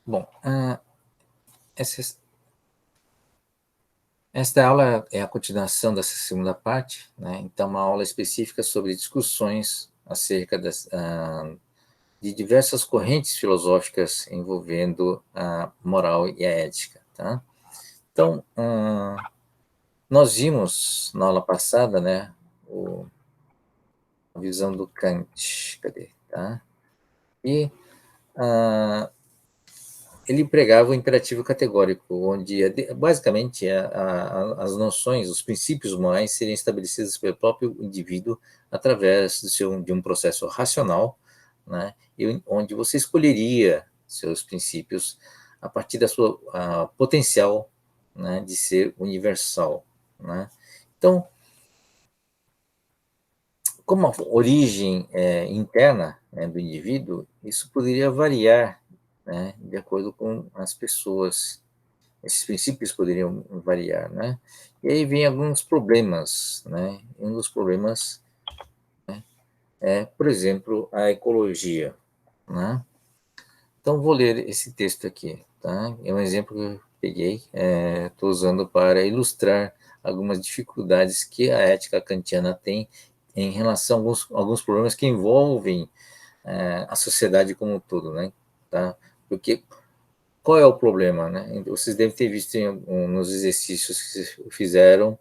Bom, essa, esta aula é a continuação dessa segunda parte, né? Então, uma aula específica sobre discussões acerca de diversas correntes filosóficas envolvendo a moral e a ética, tá? Então, nós vimos na aula passada, né, a visão do Kant, cadê, tá? E ah, ele pregava o imperativo categórico, onde basicamente as noções, os princípios morais seriam estabelecidos pelo próprio indivíduo através de um processo racional, né, onde você escolheria seus princípios a partir da sua potencial, né, de ser universal, né. Então, como a origem é interna, né, do indivíduo, isso poderia variar, né, de acordo com as pessoas. Esses princípios poderiam variar, né? E aí vem alguns problemas, né? Um dos problemas é, por exemplo, a ecologia, né? Então vou ler esse texto aqui, tá? É um exemplo que eu peguei, estou usando para ilustrar algumas dificuldades que a ética kantiana tem em relação a alguns problemas que envolvem a sociedade como um todo, né? Tá? Porque qual é o problema, né? Vocês devem ter visto nos exercícios que fizeram,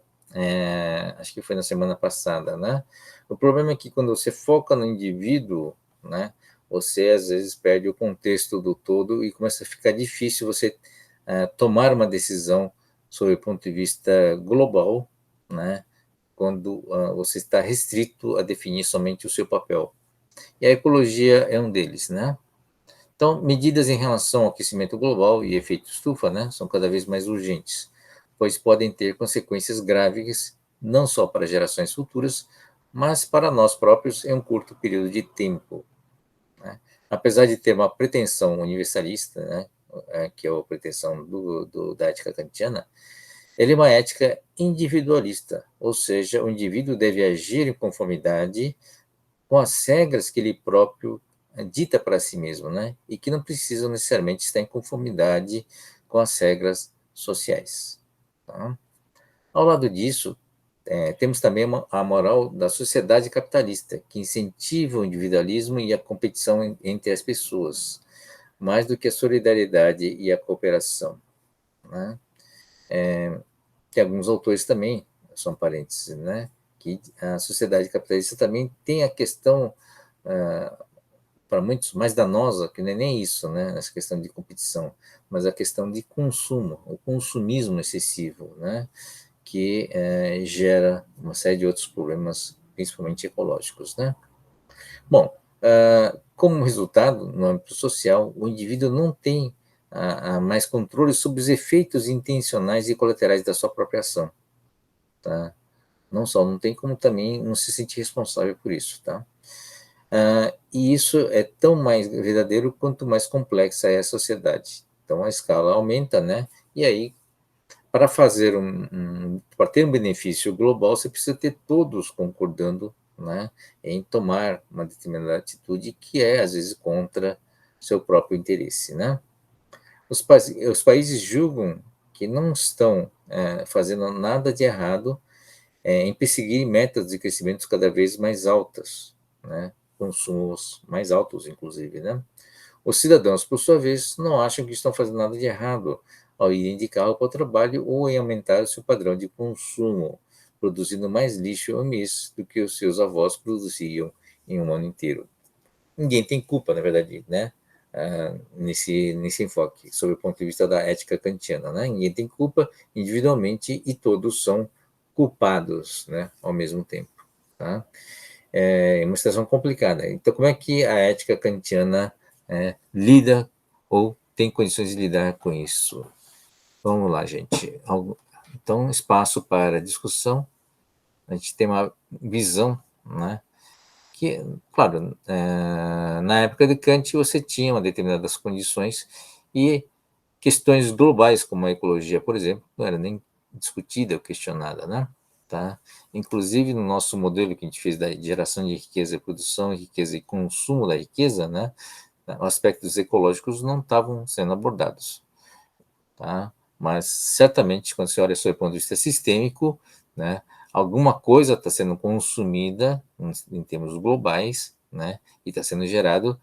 acho que foi na semana passada, né? O problema é que quando você foca no indivíduo, né, você às vezes perde o contexto do todo e começa a ficar difícil você tomar uma decisão sob o ponto de vista global, né, quando você está restrito a definir somente o seu papel. E a ecologia é um deles, né? Então, medidas em relação ao aquecimento global e efeito estufa, né, são cada vez mais urgentes, pois podem ter consequências graves não só para gerações futuras, mas para nós próprios em um curto período de tempo, né? Apesar de ter uma pretensão universalista, né, que é a pretensão da ética kantiana, ele é uma ética individualista, ou seja, o indivíduo deve agir em conformidade com as regras que ele próprio dita para si mesmo, né? E que não precisam necessariamente estar em conformidade com as regras sociais. Tá? Ao lado disso, temos também a moral da sociedade capitalista, que incentiva o individualismo e a competição entre as pessoas, mais do que a solidariedade e a cooperação. Né? Tem alguns autores também, são parênteses, né? Que a sociedade capitalista também tem a questão para muitos mais danosa, que não é nem isso, né, essa questão de competição, mas a questão de consumo, o consumismo excessivo, né, que gera uma série de outros problemas, principalmente ecológicos, né. Bom, como resultado, no âmbito social, o indivíduo não tem mais controle sobre os efeitos intencionais e colaterais da sua própria ação, tá? Não só não tem, como também não se sente responsável por isso, tá? E isso é tão mais verdadeiro quanto mais complexa é a sociedade. Então a escala aumenta, né? E aí, para fazer para ter um benefício global, você precisa ter todos concordando, né, em tomar uma determinada atitude que é às vezes contra seu próprio interesse, né? Os países julgam que não estão fazendo nada de errado em perseguir metas de crescimento cada vez mais altas, né? Consumos mais altos, inclusive, né? Os cidadãos, por sua vez, não acham que estão fazendo nada de errado ao irem de carro para o trabalho ou em aumentar o seu padrão de consumo, produzindo mais lixo ao mês do que os seus avós produziam em um ano inteiro. Ninguém tem culpa, na verdade, né? Nesse enfoque, sob o ponto de vista da ética kantiana, né? Ninguém tem culpa individualmente e todos são culpados, né? Ao mesmo tempo, tá? É uma situação complicada. Então, como é que a ética kantiana lida ou tem condições de lidar com isso? Vamos lá, gente. Então, espaço para discussão. A gente tem uma visão, né? Que, claro, na época de Kant você tinha uma determinadas condições e questões globais como a ecologia, por exemplo, não era nem discutida ou questionada, né? Tá? Inclusive no nosso modelo que a gente fez da geração de riqueza e produção, riqueza e consumo da riqueza, né? Tá? Os aspectos ecológicos não estavam sendo abordados. Tá? Mas, certamente, quando você olha sob o ponto de vista sistêmico, né, alguma coisa está sendo consumida em termos globais, né, e está sendo gerado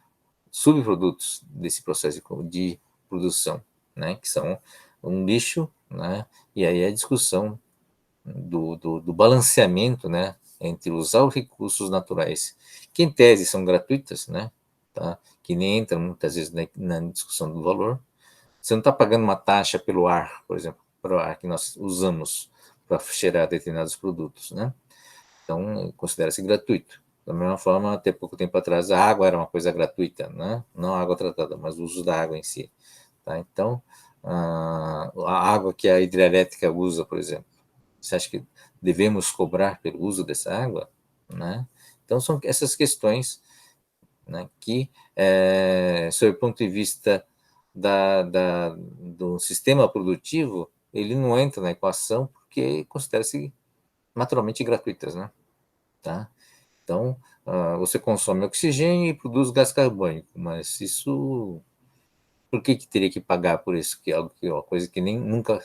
subprodutos desse processo de produção, né, que são um lixo, né, e aí a discussão do balanceamento, né, entre usar os recursos naturais, que em tese são gratuitas, né, tá, que nem entram muitas vezes na discussão do valor. Você não está pagando uma taxa pelo ar, por exemplo, para o ar que nós usamos para cheirar determinados produtos, né? Então, considera-se gratuito. Da mesma forma, até pouco tempo atrás, a água era uma coisa gratuita, né? Não a água tratada, mas o uso da água em si. Tá? Então, a água que a hidrelétrica usa, por exemplo, você acha que devemos cobrar pelo uso dessa água? Né? Então, são essas questões, né, que, sob o ponto de vista do sistema produtivo, ele não entra na equação porque considera-se naturalmente gratuitas, né? Tá? Então, você consome oxigênio e produz gás carbônico, mas isso, por que teria que pagar por isso? Que é algo que é uma coisa que nem nunca,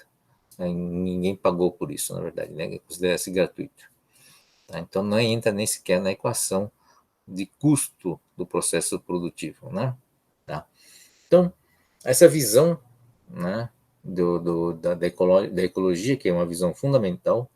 ninguém pagou por isso, na verdade, né? Considera-se gratuito. Tá? Então, não entra nem sequer na equação de custo do processo produtivo, né? Tá? Então, essa visão, né, da ecologia, que é uma visão fundamental,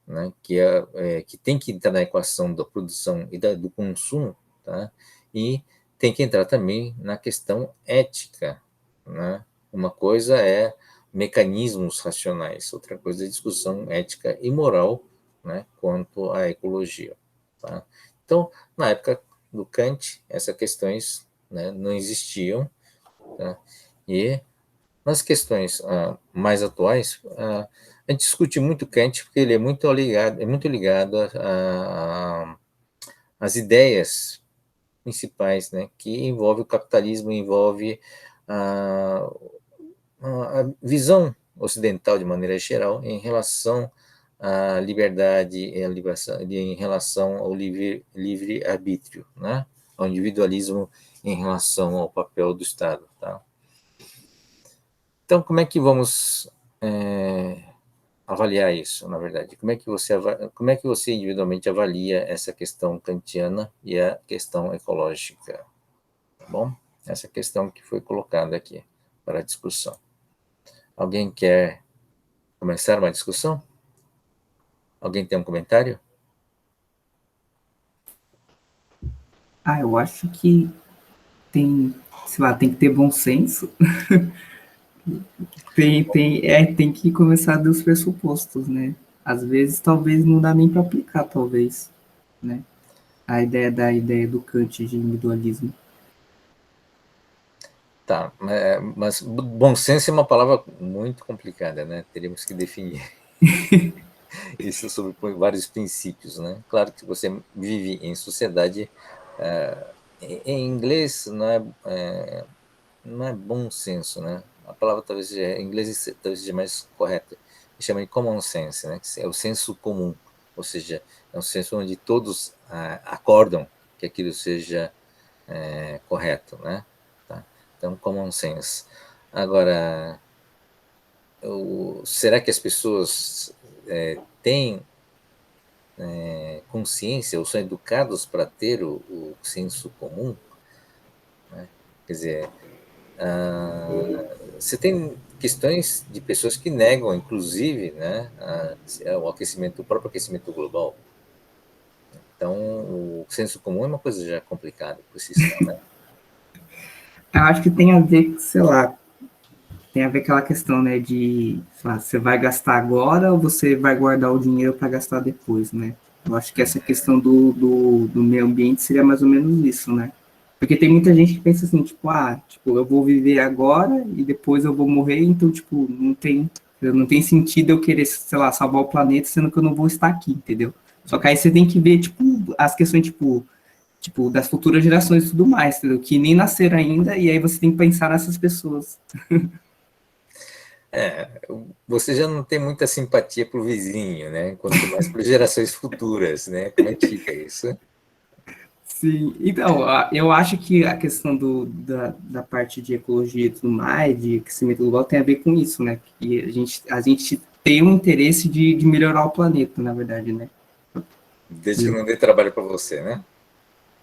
né, que tem que entrar na equação da produção e do consumo, tá? E tem que entrar também na questão ética, né? Uma coisa é mecanismos racionais, outra coisa é discussão ética e moral, né, quanto à ecologia, tá? Então, na época do Kant, essas questões, né, não existiam, tá? E nas questões mais atuais, a gente discute muito Kant porque ele é muito ligado às ideias principais, né, que envolve o capitalismo, envolve a, a visão ocidental de maneira geral em relação à liberdade e à liberação, em relação ao livre arbítrio, né, ao individualismo em relação ao papel do Estado, tá? Então, como é que vamos avaliar isso, na verdade? Como é que você individualmente avalia essa questão kantiana e a questão ecológica? Tá bom? Essa questão que foi colocada aqui para discussão. Alguém quer começar uma discussão? Alguém tem um comentário? Eu acho que tem, sei lá, tem que ter bom senso. Tem que começar dos pressupostos, né? Às vezes, talvez não dá nem para aplicar, talvez, né? A ideia do Kant de individualismo. Tá, mas bom senso é uma palavra muito complicada, né? Teríamos que definir isso sobre vários princípios, né? Claro que você vive em sociedade, em inglês não é bom senso, né? A palavra talvez seja, em inglês talvez seja mais correta. Chama de common sense, né? Que é o senso comum, ou seja, é um senso onde todos acordam que aquilo seja correto, né? Tá? Então, common sense. Agora, será que as pessoas têm consciência ou são educados para ter o senso comum? Né? Quer dizer, você tem questões de pessoas que negam, inclusive, né, o próprio aquecimento global. Então, o senso comum é uma coisa já complicada por si só, né? Eu acho que tem a ver, sei lá, tem a ver aquela questão, né, de, sei lá, você vai gastar agora ou você vai guardar o dinheiro para gastar depois, né? Eu acho que essa questão do meio ambiente seria mais ou menos isso, né? Porque tem muita gente que pensa assim, tipo, eu vou viver agora e depois eu vou morrer, então, tipo, não tem sentido eu querer, sei lá, salvar o planeta, sendo que eu não vou estar aqui, entendeu? Só que aí você tem que ver, tipo, as questões, tipo, das futuras gerações e tudo mais, entendeu? Que nem nasceram ainda, e aí você tem que pensar nessas pessoas. É, você já não tem muita simpatia para o vizinho, né? Quanto mais para gerações futuras, né? Como é que fica isso? Sim, então, eu acho que a questão da parte de ecologia e tudo mais, de aquecimento global, tem a ver com isso, né? Que a gente tem um interesse de melhorar o planeta, na verdade, né? Desde que não dê trabalho para você, né?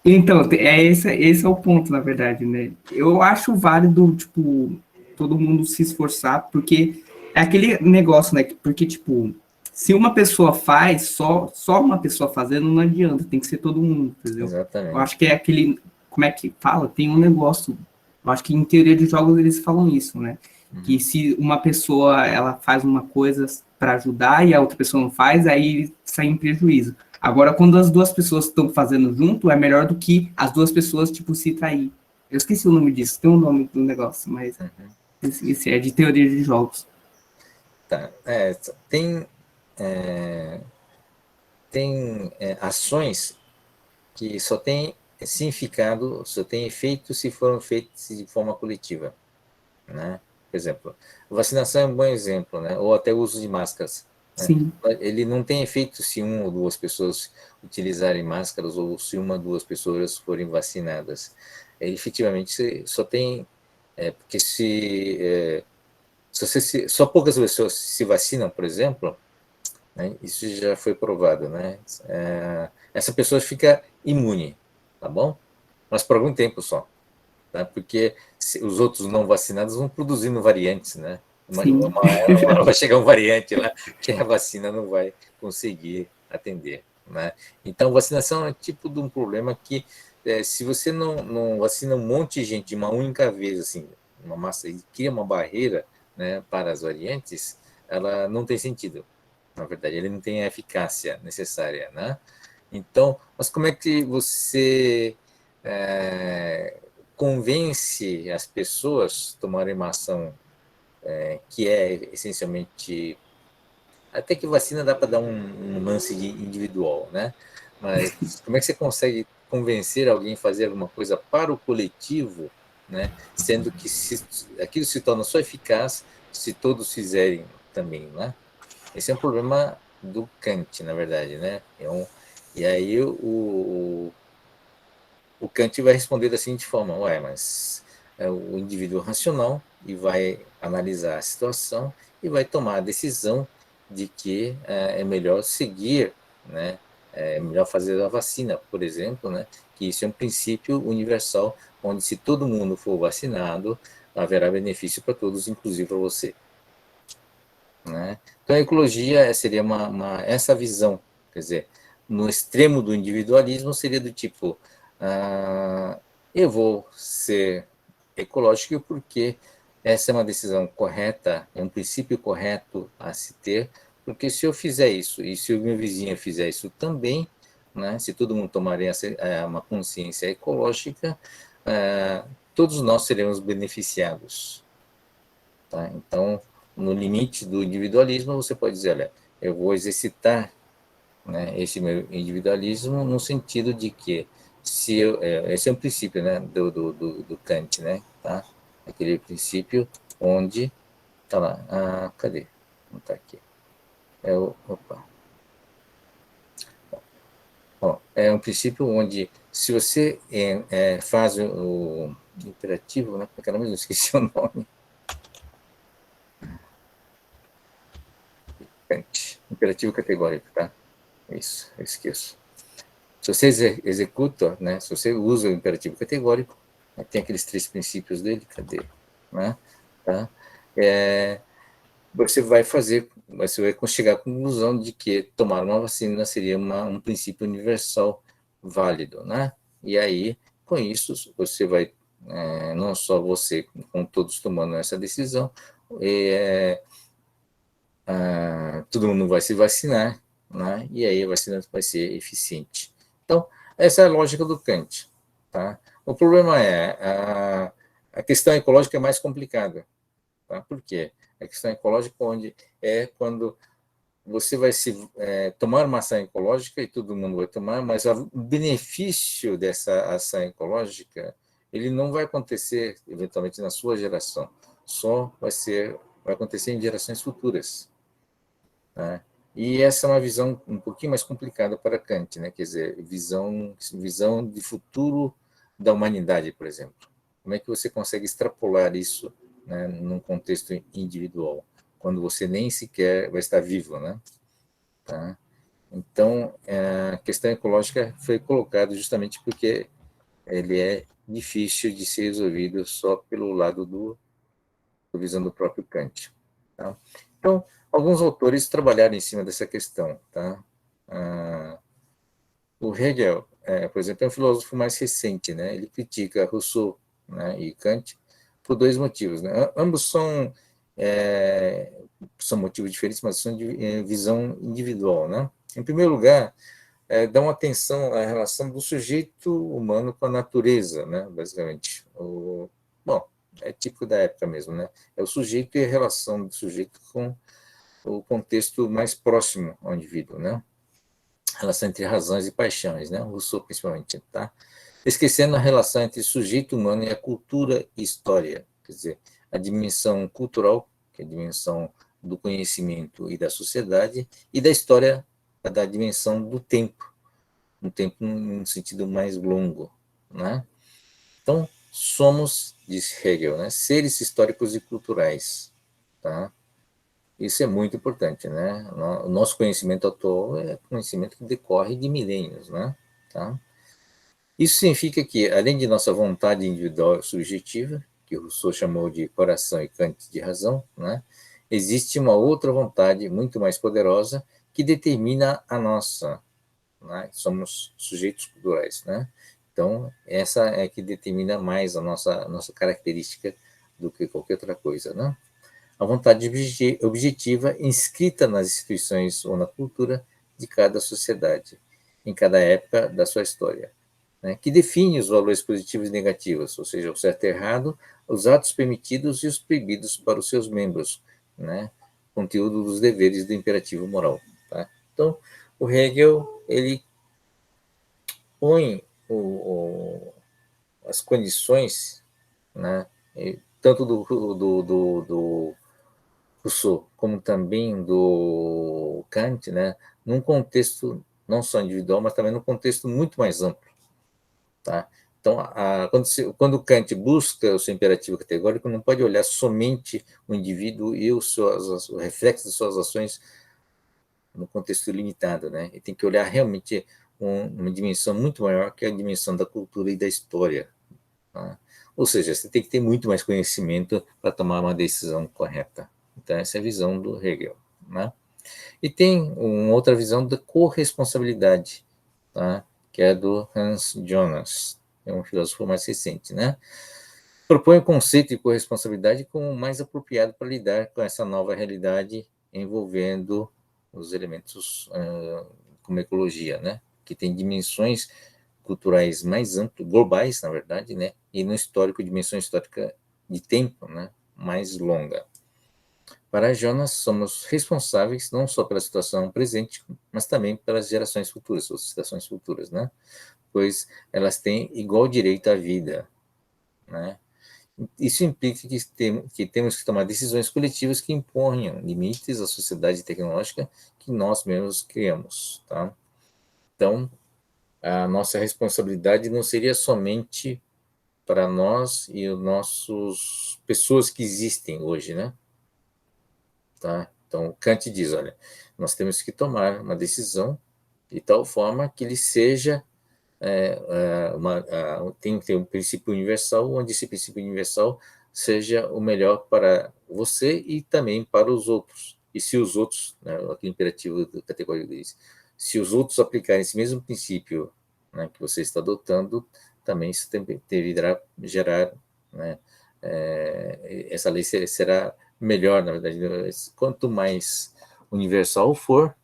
Então, esse é o ponto, na verdade, né? Eu acho válido, tipo, todo mundo se esforçar, porque é aquele negócio, né? Porque, tipo, se uma pessoa faz, só uma pessoa fazendo não adianta, tem que ser todo mundo, entendeu? Eu acho Exatamente. que é aquele, como é que fala? Tem um negócio, eu acho que em teoria de jogos eles falam isso, né? Que Uhum. se uma pessoa, ela faz uma coisa para ajudar e a outra pessoa não faz, aí sai em prejuízo. Agora, quando as duas pessoas estão fazendo junto, é melhor do que as duas pessoas, tipo, se trair. Eu esqueci o nome disso, tem um nome do negócio, mas Uhum. esse é de teoria de jogos. Tá. Tem, é, ações que só têm significado, só têm efeito se foram feitas de forma coletiva, né? Por exemplo, vacinação é um bom exemplo, né? Ou até o uso de máscaras, né? Sim, Ele não tem efeito se uma ou duas pessoas utilizarem máscaras ou se uma ou duas pessoas forem vacinadas. Efetivamente, só tem porque só poucas pessoas se vacinam, por exemplo, né? Isso já foi provado, né? Essa pessoa fica imune, tá bom? Mas por algum tempo só, tá? Porque os outros não vacinados vão produzindo variantes, né? sim. Uma hora vai chegar um variante lá que a vacina não vai conseguir atender, né? Então, vacinação é tipo de um problema que, se você não vacina um monte de gente de uma única vez, assim, uma massa, e cria uma barreira, né, para as variantes, ela não tem sentido. Na verdade, ele não tem a eficácia necessária, né? Então, mas como é que você convence as pessoas a tomarem uma ação que é essencialmente. Até que vacina dá para dar um lance individual, né? Mas como é que você consegue convencer alguém a fazer alguma coisa para o coletivo, né? Sendo que aquilo se torna só eficaz se todos fizerem também, né? Esse é um problema do Kant, na verdade, né? E aí o Kant vai responder da seguinte forma: ué, mas é o indivíduo racional e vai analisar a situação e vai tomar a decisão de que é melhor seguir, né? É melhor fazer a vacina, por exemplo, né? Que isso é um princípio universal, onde se todo mundo for vacinado, haverá benefício para todos, inclusive para você, né? Então, a ecologia seria essa visão, quer dizer, no extremo do individualismo seria do tipo, eu vou ser ecológico porque essa é uma decisão correta, é um princípio correto a se ter, porque se eu fizer isso e se o meu vizinho fizer isso também, né, se todo mundo tomar uma consciência ecológica, todos nós seremos beneficiados. Tá? Então, no limite do individualismo, você pode dizer, olha, eu vou exercitar, né, esse meu individualismo no sentido de que esse é um princípio, né, do Kant, né, tá? Aquele princípio onde tá lá, cadê? Não tá aqui. Opa. Ó, é um princípio onde se você faz o imperativo, né, porque eu mesmo esqueci o nome, Kant, imperativo categórico, tá? Isso, eu esqueço. Se você executa, né, se você usa o imperativo categórico, né, tem aqueles três princípios dele, cadê? Né, tá? É, você vai chegar à conclusão de que tomar uma vacina seria um princípio universal válido, né? E aí, com isso, você vai, não só você, com todos tomando essa decisão, é, todo mundo vai se vacinar, né? E aí a vacina vai ser eficiente. Então, essa é a lógica do Kant. Tá? O problema a questão ecológica é mais complicada. Tá? Por quê? A questão ecológica é quando você vai tomar uma ação ecológica e todo mundo vai tomar, mas o benefício dessa ação ecológica ele não vai acontecer eventualmente na sua geração, vai acontecer em gerações futuras. Né? E essa é uma visão um pouquinho mais complicada para Kant, né? Quer dizer, visão de futuro da humanidade, por exemplo. Como é que você consegue extrapolar isso, né, num contexto individual, quando você nem sequer vai estar vivo, né? Tá? Então, a questão ecológica foi colocada justamente porque ele é difícil de ser resolvido só pelo lado do visão do próprio Kant. Tá? Então, alguns autores trabalharam em cima dessa questão. Tá? O Hegel, por exemplo, é um filósofo mais recente. Né? Ele critica Rousseau, né, e Kant por dois motivos. Né? Ambos são motivos diferentes, mas são de visão individual. Né? Em primeiro lugar, dão atenção à relação do sujeito humano com a natureza, né, basicamente. Bom, é típico da época mesmo, né? É o sujeito e a relação do sujeito com o contexto mais próximo ao indivíduo, né? A relação entre razões e paixões, né? O Rousseau, principalmente, tá? Esquecendo a relação entre sujeito humano e a cultura e história, quer dizer, a dimensão cultural, que é a dimensão do conhecimento e da sociedade, e da história, da dimensão do tempo, um tempo num sentido mais longo, né? Então, somos, diz Hegel, né, seres históricos e culturais, tá? Isso é muito importante, né? O nosso conhecimento atual é conhecimento que decorre de milênios, né? Tá? Isso significa que, além de nossa vontade individual e subjetiva, que Rousseau chamou de coração e Kant de razão, né, existe uma outra vontade muito mais poderosa que determina a nossa, né? Somos sujeitos culturais, né? Então, essa é que determina mais a nossa característica do que qualquer outra coisa, né? A vontade objetiva inscrita nas instituições ou na cultura de cada sociedade, em cada época da sua história, né? Que define os valores positivos e negativos, ou seja, o certo e errado, os atos permitidos e os proibidos para os seus membros, né? Conteúdo dos deveres do imperativo moral, tá? Então, o Hegel, ele põe as condições, né, tanto do Rousseau como também do Kant, né, num contexto não só individual, mas também num contexto muito mais amplo. Tá? Então, quando Kant busca o seu imperativo categórico, não pode olhar somente o indivíduo e o reflexo de suas ações no contexto limitado, né? E tem que olhar realmente uma dimensão muito maior, que é a dimensão da cultura e da história. Tá? Ou seja, você tem que ter muito mais conhecimento para tomar uma decisão correta. Então, essa é a visão do Hegel. Né? E tem uma outra visão da corresponsabilidade, tá? Que é do Hans Jonas, é um filósofo mais recente. Né? Propõe o conceito de corresponsabilidade como o mais apropriado para lidar com essa nova realidade envolvendo os elementos como ecologia, né? Que tem dimensões culturais mais amplas, globais, na verdade, né? E no histórico, dimensão histórica de tempo, né? Mais longa. Para Jonas, somos responsáveis não só pela situação presente, mas também pelas gerações futuras, ou situações futuras, né? Pois elas têm igual direito à vida, né? Isso implica que temos que tomar decisões coletivas que imponham limites à sociedade tecnológica que nós mesmos criamos, tá? Então, a nossa responsabilidade não seria somente para nós e os nossos pessoas que existem hoje, né? Tá? Então, Kant diz, olha, nós temos que tomar uma decisão de tal forma que ele seja tem que ter um princípio universal, onde esse princípio universal seja o melhor para você e também para os outros. E se os outros, né, aqui o imperativo da categoria diz, se os outros aplicarem esse mesmo princípio, né, que você está adotando, também isso deverá gerar, né, essa lei será melhor, na verdade. Quanto mais universal for,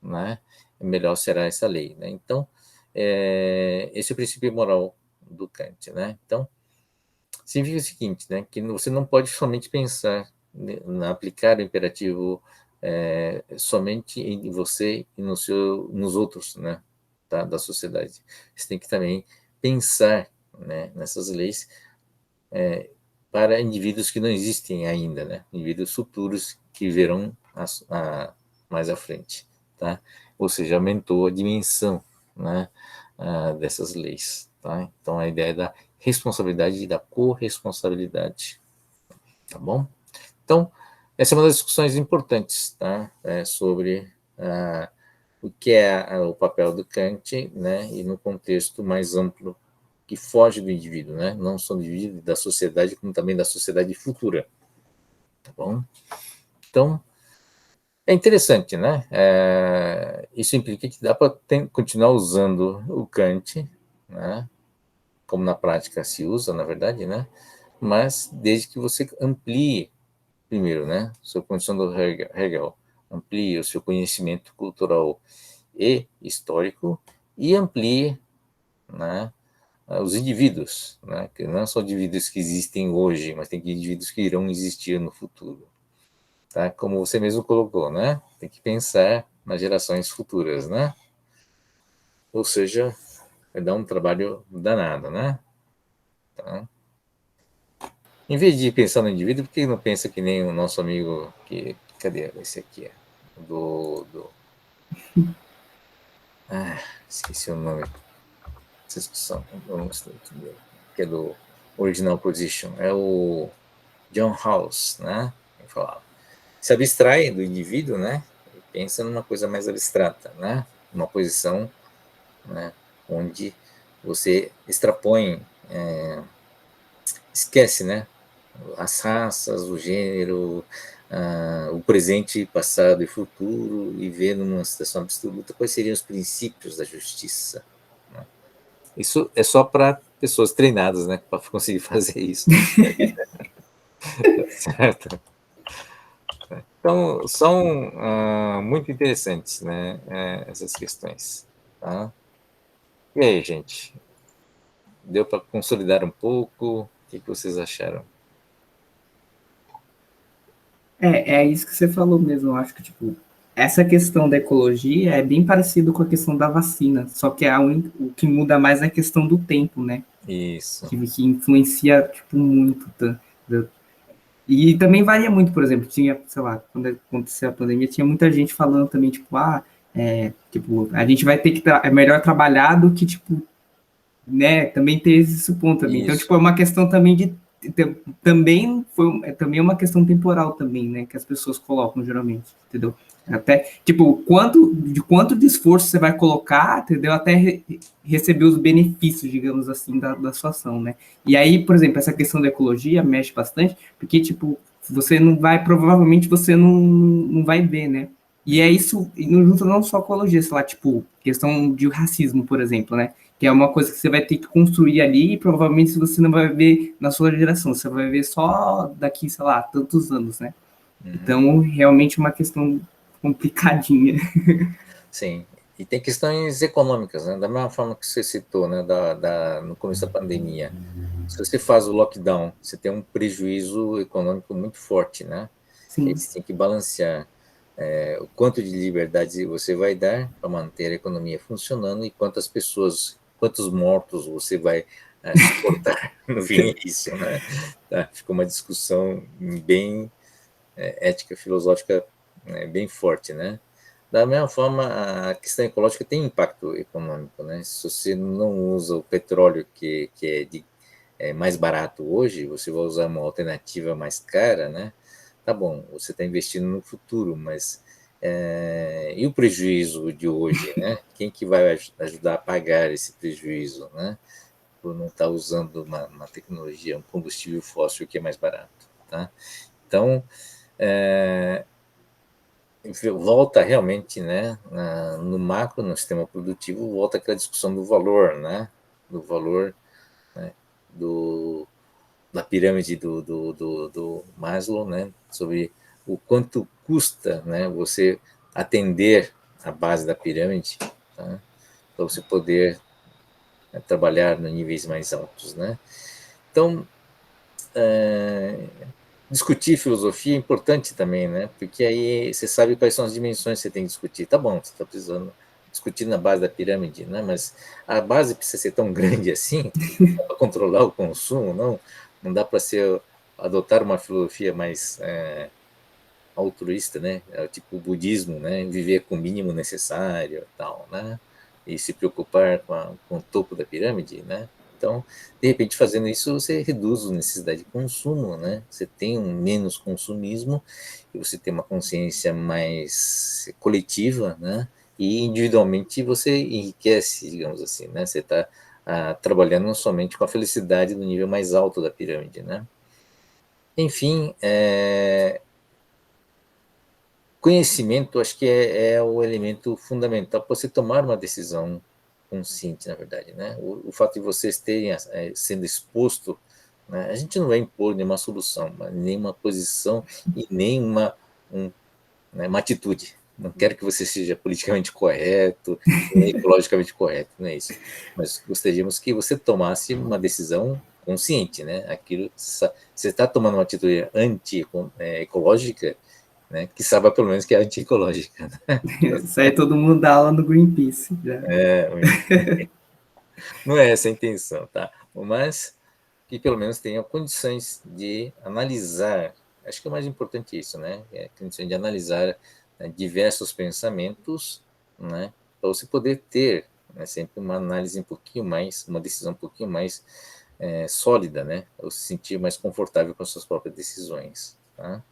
né, melhor será essa lei. Né? Então, esse é o princípio moral do Kant, né? Então, significa o seguinte, né? Que você não pode somente pensar na aplicar o imperativo somente em você e nos outros, né? Da sociedade. Você tem que também pensar, né, nessas leis para indivíduos que não existem ainda, né? Indivíduos futuros que virão mais à frente. tá? Ou seja, aumentou a dimensão, né, dessas leis, tá? Então, a ideia da responsabilidade e da corresponsabilidade, tá bom? Então, essa é uma das discussões importantes, tá? Sobre o que é o papel do Kant, né? E no contexto mais amplo que foge do indivíduo, né? Não só do indivíduo, da sociedade, como também da sociedade futura, tá bom? Então, é interessante, né? Isso implica que dá para continuar usando o Kant, né? Como na prática se usa, na verdade, né? Mas desde que você amplie, primeiro, né? Sua condição do Hegel, amplie o seu conhecimento cultural e histórico e amplie, né, os indivíduos, né? Que não são indivíduos que existem hoje, mas tem indivíduos que irão existir no futuro. Tá? Como você mesmo colocou, né? Tem que pensar nas gerações futuras, né? Ou seja, vai dar um trabalho danado, né? Tá? Em vez de pensar no indivíduo, por que não pensa que nem o nosso amigo que... Cadê esse aqui? Esqueci o nome. Discussão. Que é do Original Position. É o John Rawls, né? Ele falava. Se abstrai do indivíduo, né? E pensa numa coisa mais abstrata, né? Uma posição, né, onde você extrapõe, esquece, né, as raças, o gênero, o presente, passado e futuro, e vê numa situação absoluta quais seriam os princípios da justiça. Né? Isso é só para pessoas treinadas, né, para conseguir fazer isso. Certo? Então, são muito interessantes, né, essas questões. Tá? E aí, gente? Deu para consolidar um pouco? O que vocês acharam? É isso que você falou mesmo. Eu acho que, tipo, essa questão da ecologia é bem parecido com a questão da vacina, só que o que muda mais é a questão do tempo, né? Isso. Que influencia, tipo, muito. Tá? E também varia muito, por exemplo, tinha, sei lá, quando aconteceu a pandemia, tinha muita gente falando também, tipo, tipo, a gente vai ter que, é melhor trabalhar do que, tipo, né, também tem esse ponto também. Então, tipo, Isso. é uma questão também também é uma questão temporal também, né, que as pessoas colocam geralmente, entendeu? Até, tipo, quanto de esforço você vai colocar, entendeu? Até receber os benefícios, digamos assim, da sua ação, né? E aí, por exemplo, essa questão da ecologia mexe bastante, porque, tipo, provavelmente você não vai ver, né? E é isso, e não junta não só ecologia, sei lá, tipo, questão de racismo, por exemplo, né? Que é uma coisa que você vai ter que construir ali e provavelmente você não vai ver na sua geração, você vai ver só daqui, sei lá, tantos anos, né? Então, realmente é uma questão complicadinha. Sim. E tem questões econômicas, né? Da mesma forma que você citou, né? No começo da pandemia. Se você faz o lockdown, você tem um prejuízo econômico muito forte, né? E Sim. você tem que balancear o quanto de liberdade você vai dar para manter a economia funcionando e quantos mortos você vai suportar no fim disso, né? Tá? Ficou uma discussão bem ética, filosófica, bem forte, né? Da mesma forma, a questão ecológica tem impacto econômico, né? Se você não usa o petróleo que é mais barato hoje, você vai usar uma alternativa mais cara, né? Tá bom, você está investindo no futuro, mas e o prejuízo de hoje, né? Quem que vai ajudar a pagar esse prejuízo, né? Por não estar usando uma tecnologia, um combustível fóssil que é mais barato, tá? Então, volta realmente, né, no macro, no sistema produtivo, volta aquela discussão do valor, né, do valor, né, da pirâmide do Maslow, né, sobre o quanto custa, né, você atender a base da pirâmide, tá, para você poder trabalhar em níveis mais altos, né. Então, discutir filosofia é importante também, né? Porque aí você sabe quais são as dimensões que você tem que discutir. Tá bom, você está precisando discutir na base da pirâmide, né? Mas a base precisa ser tão grande assim para controlar o consumo, não? Não dá para adotar uma filosofia mais altruísta, né? É tipo o budismo, né? Viver com o mínimo necessário, tal, né? E se preocupar com o topo da pirâmide, né? Então, de repente, fazendo isso, você reduz a necessidade de consumo, né? Você tem um menos consumismo e você tem uma consciência mais coletiva, né? E individualmente você enriquece, digamos assim, né? Você está trabalhando não somente com a felicidade do nível mais alto da pirâmide, né? Enfim, conhecimento acho que é o elemento fundamental para você tomar uma decisão consciente, na verdade, né? O fato de vocês terem sendo exposto, né? A gente não vai impor nenhuma solução, nenhuma posição e nenhuma né, uma atitude. Não quero que você seja politicamente correto, nem ecologicamente correto, não é isso. Mas gostaríamos que você tomasse uma decisão consciente, né? Aquilo, você está tomando uma atitude anti-ecológica, né? Que saiba pelo menos que é anti-ecológica. Né? Isso aí todo mundo dá aula no Greenpeace. Já. Não é essa a intenção, tá? Mas que pelo menos tenha condições de analisar, acho que é o mais importante isso, né? É condições de analisar diversos pensamentos, né? Para você poder ter, né, sempre uma análise um pouquinho mais, uma decisão um pouquinho mais sólida, né? Ou se sentir mais confortável com as suas próprias decisões, tá?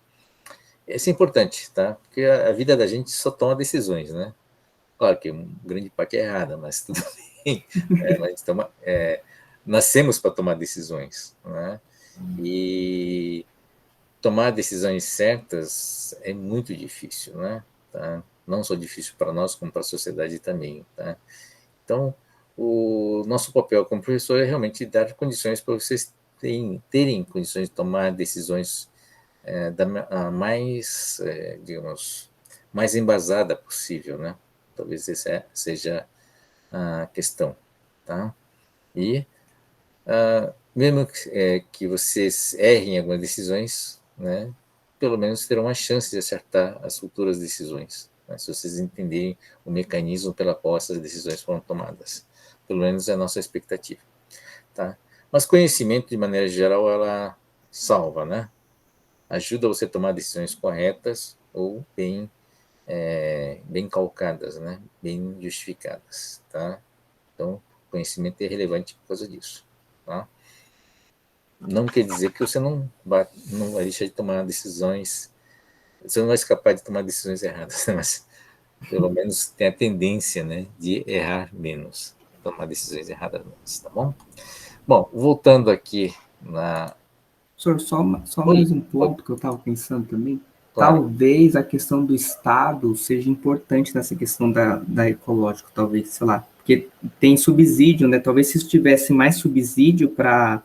Isso é importante, tá? Porque a vida da gente só toma decisões, né? Claro que grande parte é errada, mas tudo bem. Mas nascemos para tomar decisões, né? E tomar decisões certas é muito difícil, né? Tá? Não só difícil para nós, como para a sociedade também, tá? Então, o nosso papel como professor é realmente dar condições para vocês terem condições de tomar decisões mais, digamos, mais embasada possível, né? Talvez essa seja a questão, tá? E mesmo que vocês errem em algumas decisões, né? Pelo menos terão uma chance de acertar as futuras decisões, né? Se vocês entenderem o mecanismo pela qual essas decisões foram tomadas. Pelo menos é a nossa expectativa, tá? Mas conhecimento, de maneira geral, ela salva, né? Ajuda você a tomar decisões corretas ou bem calcadas, né? Bem justificadas, tá? Então, conhecimento é relevante por causa disso, tá? Não quer dizer que você não vai deixar de tomar decisões, você não vai ser capaz de tomar decisões erradas, né? Mas pelo menos tem a tendência, né, de errar menos, tomar decisões erradas menos, tá bom? Bom, voltando aqui na... Senhor, só Oi, mais um oi, ponto que eu estava pensando também. claro. Talvez a questão do Estado seja importante nessa questão da ecológica, talvez, sei lá, porque tem subsídio, né? Talvez se tivesse mais subsídio para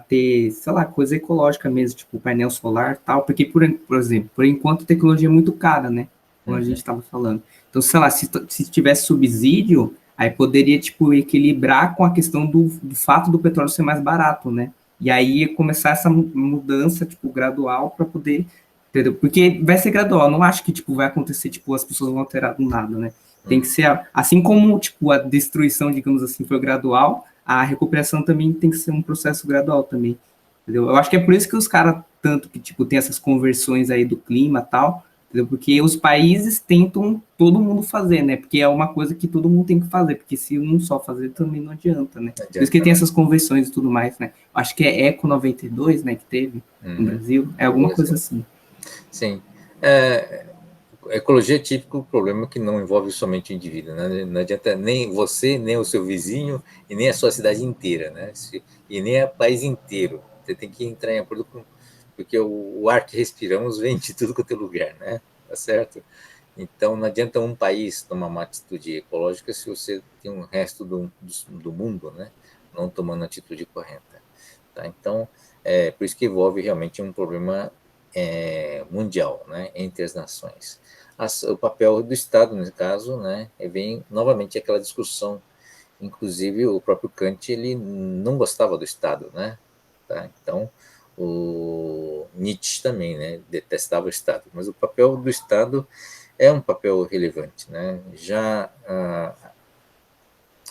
ter, sei lá, coisa ecológica mesmo, tipo painel solar tal, porque, por exemplo, por enquanto a tecnologia é muito cara, né? Como a gente Uhum. estava falando. Então, sei lá, se tivesse subsídio, aí poderia, tipo, equilibrar com a questão do fato do petróleo ser mais barato, né? E aí ia começar essa mudança, tipo, gradual para poder, entendeu? Porque vai ser gradual, não acho que, tipo, vai acontecer, tipo, as pessoas vão alterar do nada, né? Tem que ser, assim como, tipo, a destruição, digamos assim, foi gradual, a recuperação também tem que ser um processo gradual também, entendeu? Eu acho que é por isso que os caras, tanto que, tipo, tem essas conversões aí do clima e tal, entendeu? Porque os países tentam todo mundo fazer, né? Porque é uma coisa que todo mundo tem que fazer, porque se um só fazer também não adianta, né? Não Por isso que adianta, tem não. essas convenções e tudo mais, né? Acho que é Eco 92, né, que teve no Uhum. Brasil, é Algo alguma coisa assim. assim. Sim. Ecologia é típico problema que não envolve somente o indivíduo, né? Não adianta nem você, nem o seu vizinho, e nem a sua cidade inteira, né? E nem o país inteiro. Você tem que entrar em acordo com... Porque o ar que respiramos vem de tudo quanto é lugar, né? Tá certo? Então, não adianta um país tomar uma atitude ecológica se você tem um resto do mundo, né? Não tomando a atitude correta. Tá? Então, por isso que envolve realmente um problema mundial, né, entre as nações. O papel do Estado, nesse caso, né, vem novamente aquela discussão. Inclusive, o próprio Kant ele não gostava do Estado, né? Tá? Então, o Nietzsche também, né, detestava o Estado. Mas o papel do Estado é um papel relevante, né? Já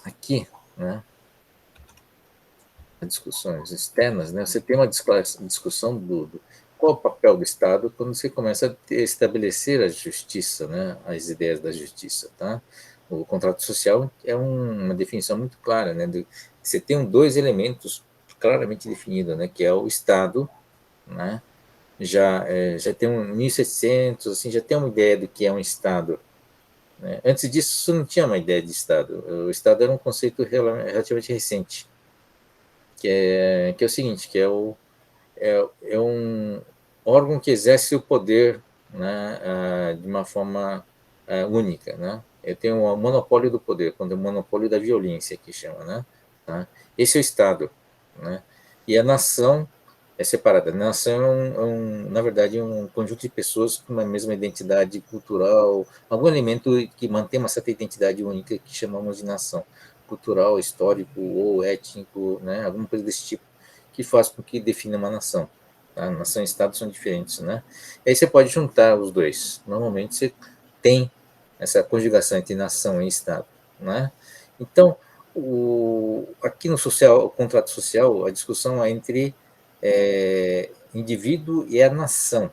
aqui, né, discussões externas, né? Você tem uma discussão qual o papel do Estado quando você começa a estabelecer a justiça, né, as ideias da justiça, tá? O contrato social é uma definição muito clara, né? Você tem dois elementos claramente definidos, né, que é o Estado, né? Já tem 1700, assim, já tem uma ideia do que é um Estado, né? Antes disso, não tinha uma ideia de Estado. O Estado era um conceito relativamente recente, que é o seguinte, é um órgão que exerce o poder, né, de uma forma única, né? Eu tenho o monopólio do poder, quando é o monopólio da violência que chama, né? Tá? Esse é o Estado, né? E a nação é separada. A nação na verdade, um conjunto de pessoas com uma mesma identidade cultural, algum elemento que mantém uma certa identidade única que chamamos de nação, cultural, histórico ou étnico, né? Alguma coisa desse tipo que faz com que defina uma nação. Tá? Nação e Estado são diferentes, né? E aí você pode juntar os dois. Normalmente você tem essa conjugação entre nação e Estado, né? Então, aqui no social, o contrato social, a discussão é entre indivíduo e a nação,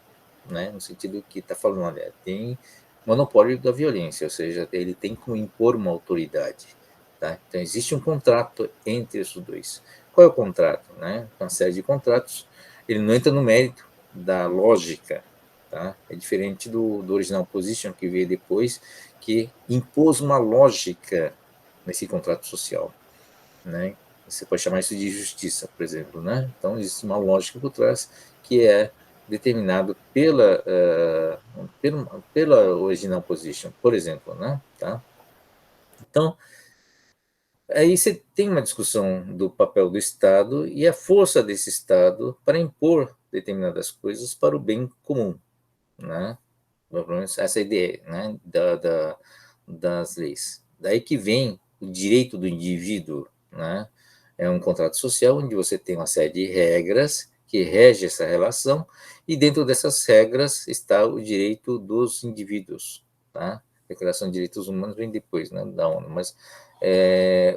né? No sentido que está falando, olha, tem monopólio da violência, ou seja, ele tem como impor uma autoridade. Tá? Então, existe um contrato entre esses dois. Qual é o contrato? Né? Uma série de contratos. Ele não entra no mérito da lógica. Tá? É diferente do original position, que veio depois, que impôs uma lógica nesse contrato social. Né? Você pode chamar isso de justiça, por exemplo. Né? Então, existe uma lógica por trás que é determinado pela original position, por exemplo. Né? Tá? Então, aí você tem uma discussão do papel do Estado e a força desse Estado para impor determinadas coisas para o bem comum, né? Pelo menos essa é a ideia, né, das leis. Daí que vem o direito do indivíduo, né? É um contrato social onde você tem uma série de regras que rege essa relação e dentro dessas regras está o direito dos indivíduos, tá? A Declaração de Direitos Humanos vem depois, né, da ONU, mas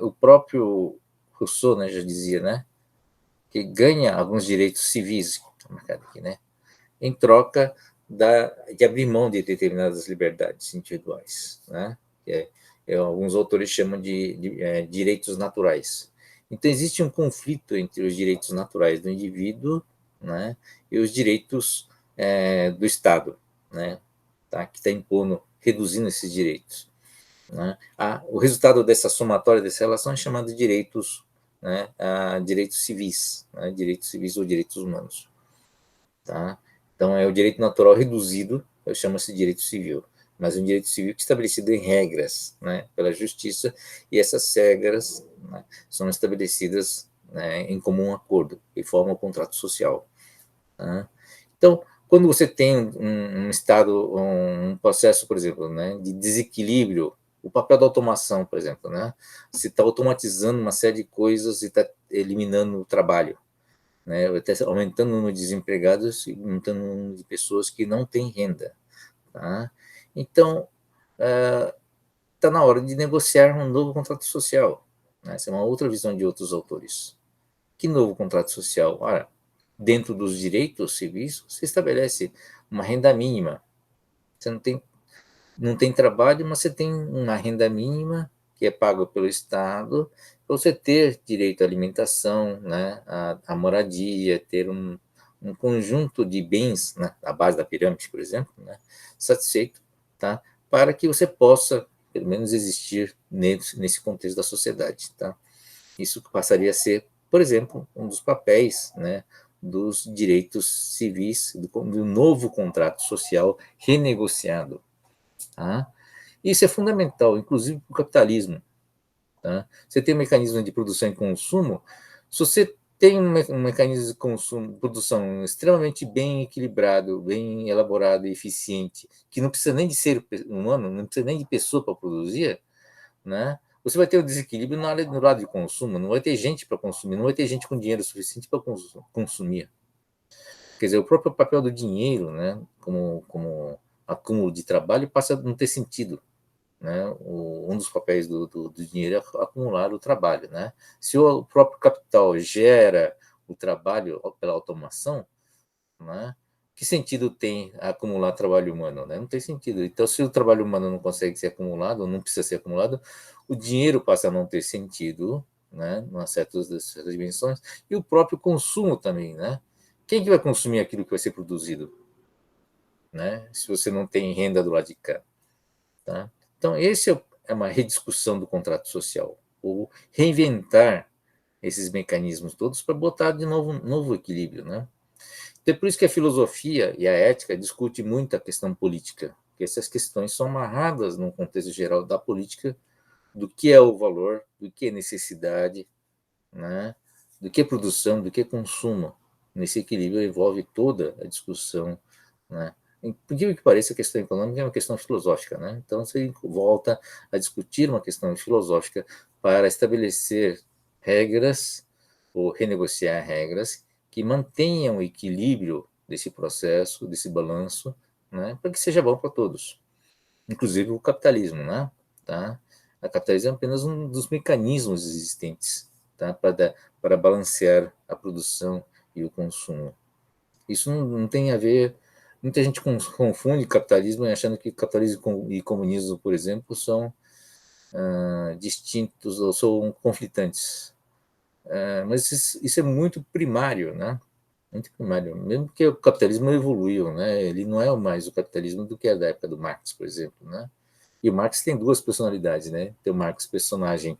o próprio Rousseau, né, já dizia, né, que ganha alguns direitos civis, tá marcado aqui, né, em troca de abrir mão de determinadas liberdades individuais, né? Alguns autores chamam de direitos naturais. Então, existe um conflito entre os direitos naturais do indivíduo, né, e os direitos do Estado, né, tá, que está impondo, reduzindo esses direitos. Né? O resultado dessa somatória dessa relação é chamado de direitos, né, direitos civis, né, direitos civis ou direitos humanos. Tá? Então, é o direito natural reduzido, chama-se direito civil, mas um direito civil que é estabelecido em regras, né, pela justiça, e essas regras, né, são estabelecidas, né, em comum acordo, e formam o contrato social. Tá? Então, quando você tem um estado, um processo, por exemplo, né, de desequilíbrio, o papel da automação, por exemplo, né, você está automatizando uma série de coisas e está eliminando o trabalho, né, até aumentando o número de desempregados e aumentando o número de pessoas que não têm renda. Tá? Então, está na hora de negociar um novo contrato social. Né? Essa é uma outra visão de outros autores. Que novo contrato social? Ora, dentro dos direitos civis, você estabelece uma renda mínima. Você não tem trabalho, mas você tem uma renda mínima que é paga pelo Estado para você ter direito à alimentação, né, à moradia, ter um conjunto de bens, né, à base da pirâmide, por exemplo, né, satisfeito, tá, para que você possa, pelo menos, existir nesse contexto da sociedade. Tá? Isso passaria a ser, por exemplo, um dos papéis, né, dos direitos civis, do novo contrato social renegociado. Tá? Isso é fundamental, inclusive para o capitalismo. Tá? Você tem um mecanismo de produção e consumo, se você tem um mecanismo de consumo, produção extremamente bem equilibrado, bem elaborado e eficiente, que não precisa nem de ser humano, não precisa nem de pessoa para produzir, né? Você vai ter um desequilíbrio no lado de consumo, não vai ter gente para consumir, não vai ter gente com dinheiro suficiente para consumir. Quer dizer, o próprio papel do dinheiro, né, como acúmulo de trabalho, passa a não ter sentido. Né? Um dos papéis do dinheiro é acumular o trabalho. Né? Se o próprio capital gera o trabalho pela automação, né, que sentido tem acumular trabalho humano, né? Não tem sentido. Então, se o trabalho humano não consegue ser acumulado, não precisa ser acumulado, o dinheiro passa a não ter sentido, né? Em certas dimensões, e o próprio consumo também, né? Quem que vai consumir aquilo que vai ser produzido, né? Se você não tem renda do lado de cá, tá? Então, esse é uma rediscussão do contrato social, ou reinventar esses mecanismos todos para botar de novo um novo equilíbrio, né? Então, é por isso que a filosofia e a ética discutem muito a questão política, porque essas questões são amarradas num contexto geral da política, do que é o valor, do que é necessidade, né? Do que é produção, do que é consumo. Nesse equilíbrio envolve toda a discussão, né? Por que pareça, a questão econômica é uma questão filosófica, né? Então, você volta a discutir uma questão filosófica para estabelecer regras ou renegociar regras que mantenham o equilíbrio desse processo, desse balanço, né? Para que seja bom para todos, inclusive o capitalismo, né? Tá? A capitalismo é apenas um dos mecanismos existentes, tá? Para balancear a produção e o consumo. Isso não tem a ver. Muita gente confunde capitalismo achando que capitalismo e comunismo, por exemplo, são distintos ou são conflitantes. Mas isso é muito primário, né? Muito primário. Mesmo que o capitalismo evoluiu, né? Ele não é mais o capitalismo do que é da época do Marx, por exemplo, né? E o Marx tem duas personalidades, né? Tem o Marx personagem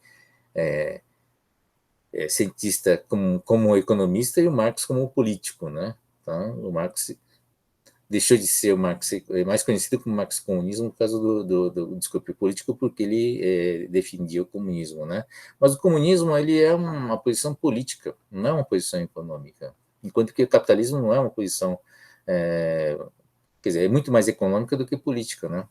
cientista como economista e o Marx como político, né? Então, o Marx deixou de ser o Marx, mais conhecido como Marx comunismo por causa do desculpe político, porque ele defendia o comunismo, né? Mas o comunismo ele é uma posição política, não é uma posição econômica, enquanto que o capitalismo não é uma posição, quer dizer, é muito mais econômica do que política, né?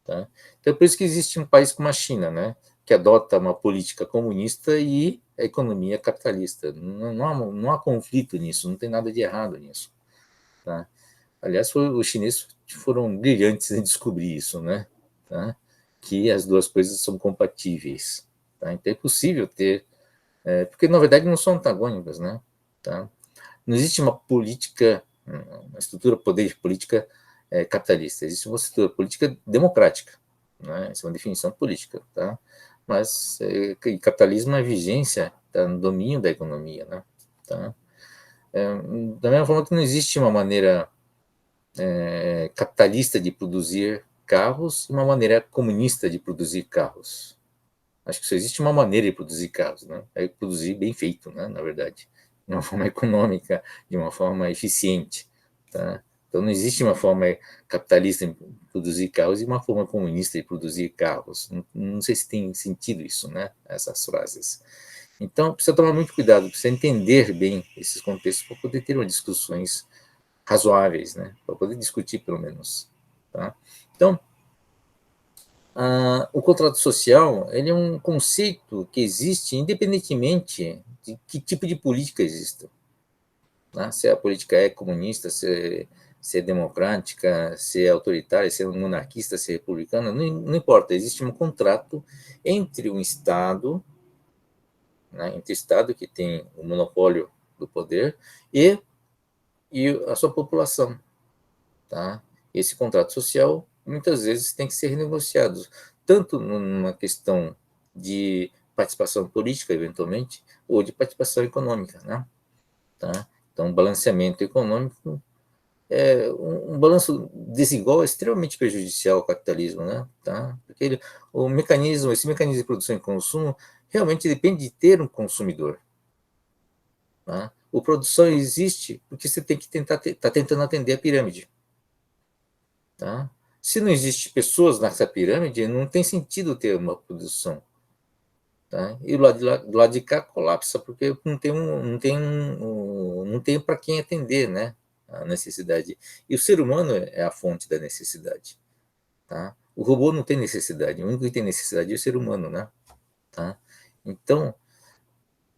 Tá? Então, é por isso que existe um país como a China, né? Que adota uma política comunista e a economia capitalista. Não há conflito nisso, não tem nada de errado nisso. Tá? Aliás, os chineses foram brilhantes em descobrir isso, né? Tá? Que as duas coisas são compatíveis. Tá? Então é possível ter, porque na verdade não são antagônicas, né? Tá? Não existe uma política, uma estrutura poder política capitalista. Existe uma estrutura política democrática, né? Essa é uma definição política, tá? Mas capitalismo é vigência, tá no domínio da economia, né? Tá? Da mesma forma que não existe uma maneira capitalista de produzir carros e uma maneira comunista de produzir carros. Acho que só existe uma maneira de produzir carros, né? É produzir bem feito, né? Na verdade, de uma forma econômica, de uma forma eficiente, tá? Então não existe uma forma capitalista de produzir carros e uma forma comunista de produzir carros. Não sei se tem sentido isso, né? Essas frases. Então precisa tomar muito cuidado, precisa entender bem esses contextos para poder ter discussões razoáveis, né? Para poder discutir, pelo menos. Tá? Então, o contrato social ele é um conceito que existe independentemente de que tipo de política exista. Tá? Se a política é comunista, se é democrática, se é autoritária, se é monarquista, se é republicana, não importa. Existe um contrato entre um Estado, né, entre o Estado que tem o monopólio do poder e a sua população. Tá? Esse contrato social muitas vezes tem que ser renegociado, tanto numa questão de participação política, eventualmente, ou de participação econômica. Né? Tá? Então, balanceamento econômico, um balanço desigual é extremamente prejudicial ao capitalismo, né? Tá? Porque esse mecanismo de produção e consumo realmente depende de ter um consumidor. Tá? A produção existe porque você tem que tá tentando atender a pirâmide. Tá? Se não existe pessoas nessa pirâmide, não tem sentido ter uma produção. Tá? E do lado de cá colapsa, porque não tem para quem atender, né, a necessidade. E o ser humano é a fonte da necessidade. Tá? O robô não tem necessidade, o único que tem necessidade é o ser humano. Né? Tá? Então,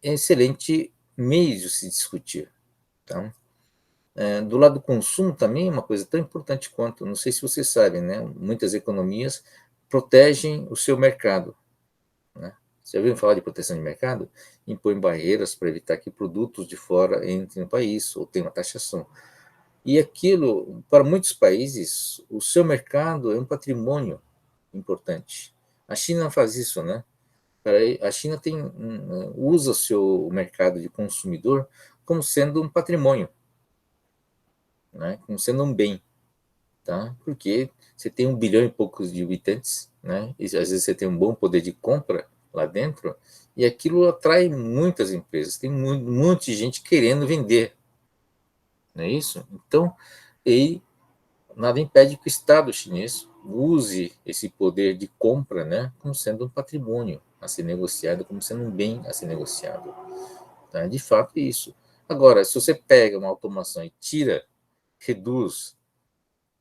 é excelente meio de se discutir. Tá? Do lado do consumo também é uma coisa tão importante quanto, não sei se vocês sabem, né? Muitas economias protegem o seu mercado. Né? Você já ouviu falar de proteção de mercado? Impõe barreiras para evitar que produtos de fora entrem no país ou tenham uma taxação. E aquilo, para muitos países, o seu mercado é um patrimônio importante. A China faz isso, né? A China usa o seu mercado de consumidor como sendo um patrimônio, né? Como sendo um bem, tá? Porque você tem 1 bilhão e poucos de habitantes, né? E às vezes você tem um bom poder de compra lá dentro, e aquilo atrai muitas empresas. Tem um monte de gente querendo vender, não é isso? Então, e nada impede que o Estado chinês use esse poder de compra, né, como sendo um patrimônio a ser negociado, como sendo um bem a ser negociado. Tá? De fato, é isso. Agora, se você pega uma automação e reduz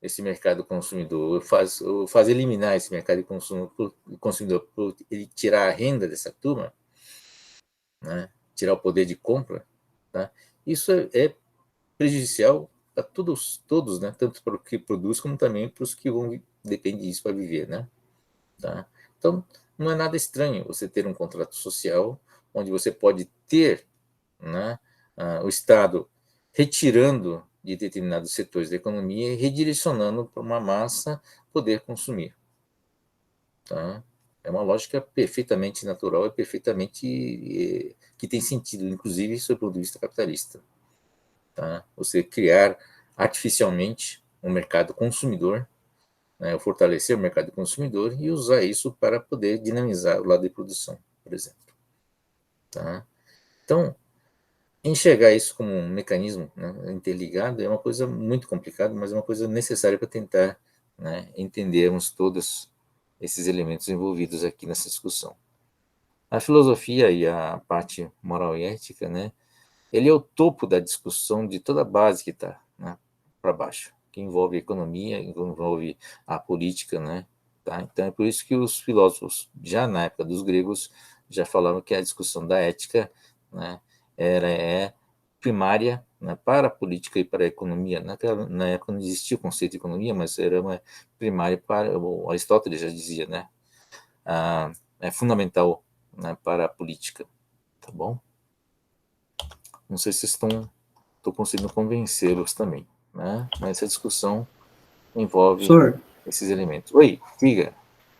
esse mercado consumidor, faz eliminar esse mercado de consumo consumidor, por ele tirar a renda dessa turma, né, tirar o poder de compra, tá? Isso é prejudicial a todos, né? Tanto para o que produz como também para os que vão depender disso para viver, né? Tá? Então, não é nada estranho você ter um contrato social onde você pode ter, né, o Estado retirando de determinados setores da economia e redirecionando para uma massa poder consumir. Tá? É uma lógica perfeitamente natural e perfeitamente que tem sentido, inclusive, sob o ponto de vista capitalista. Tá? Você criar artificialmente um mercado consumidor, né, fortalecer o mercado consumidor e usar isso para poder dinamizar o lado de produção, por exemplo. Tá? Então, enxergar isso como um mecanismo, né, interligado é uma coisa muito complicada, mas é uma coisa necessária para tentar, né, entendermos todos esses elementos envolvidos aqui nessa discussão. A filosofia e a parte moral e ética, né, ele é o topo da discussão de toda a base que está, né, para baixo, que envolve a economia, envolve a política, né? Tá? Então é por isso que os filósofos, já na época dos gregos, já falavam que a discussão da ética, né, é primária, né, para a política e para a economia. Na época não existia o conceito de economia, mas era uma primária para, o Aristóteles já dizia, né, é fundamental, né, para a política, tá bom? Não sei se estou conseguindo convencê-los também, né? Mas essa discussão envolve Professor, esses elementos. Oi, diga.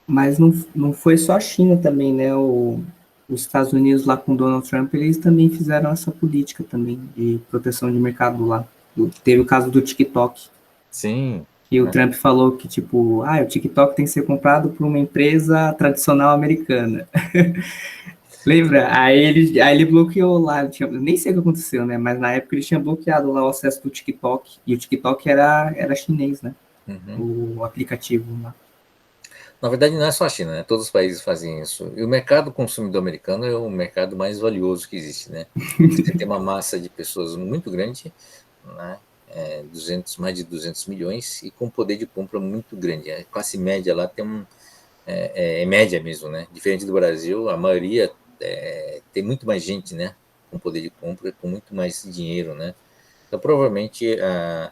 mas não foi só a China também, né? Os Estados Unidos lá com o Donald Trump, eles também fizeram essa política também de proteção de mercado lá. Teve o caso do TikTok, Sim, que o né? Trump falou que, tipo, o TikTok tem que ser comprado por uma empresa tradicional americana. Lembra? Aí ele bloqueou lá, nem sei o que aconteceu, né? Mas na época ele tinha bloqueado lá o acesso do TikTok. E o TikTok era chinês, né? Uhum. O aplicativo lá. Na verdade, não é só a China, né? Todos os países fazem isso. E o mercado consumidor americano é o mercado mais valioso que existe, né? Você tem uma massa de pessoas muito grande, né? 200, mais de 200 milhões e com poder de compra muito grande. A classe média lá é média mesmo, né? Diferente do Brasil, a maioria tem muito mais gente, né? Com poder de compra, com muito mais dinheiro, né? Então, provavelmente, eu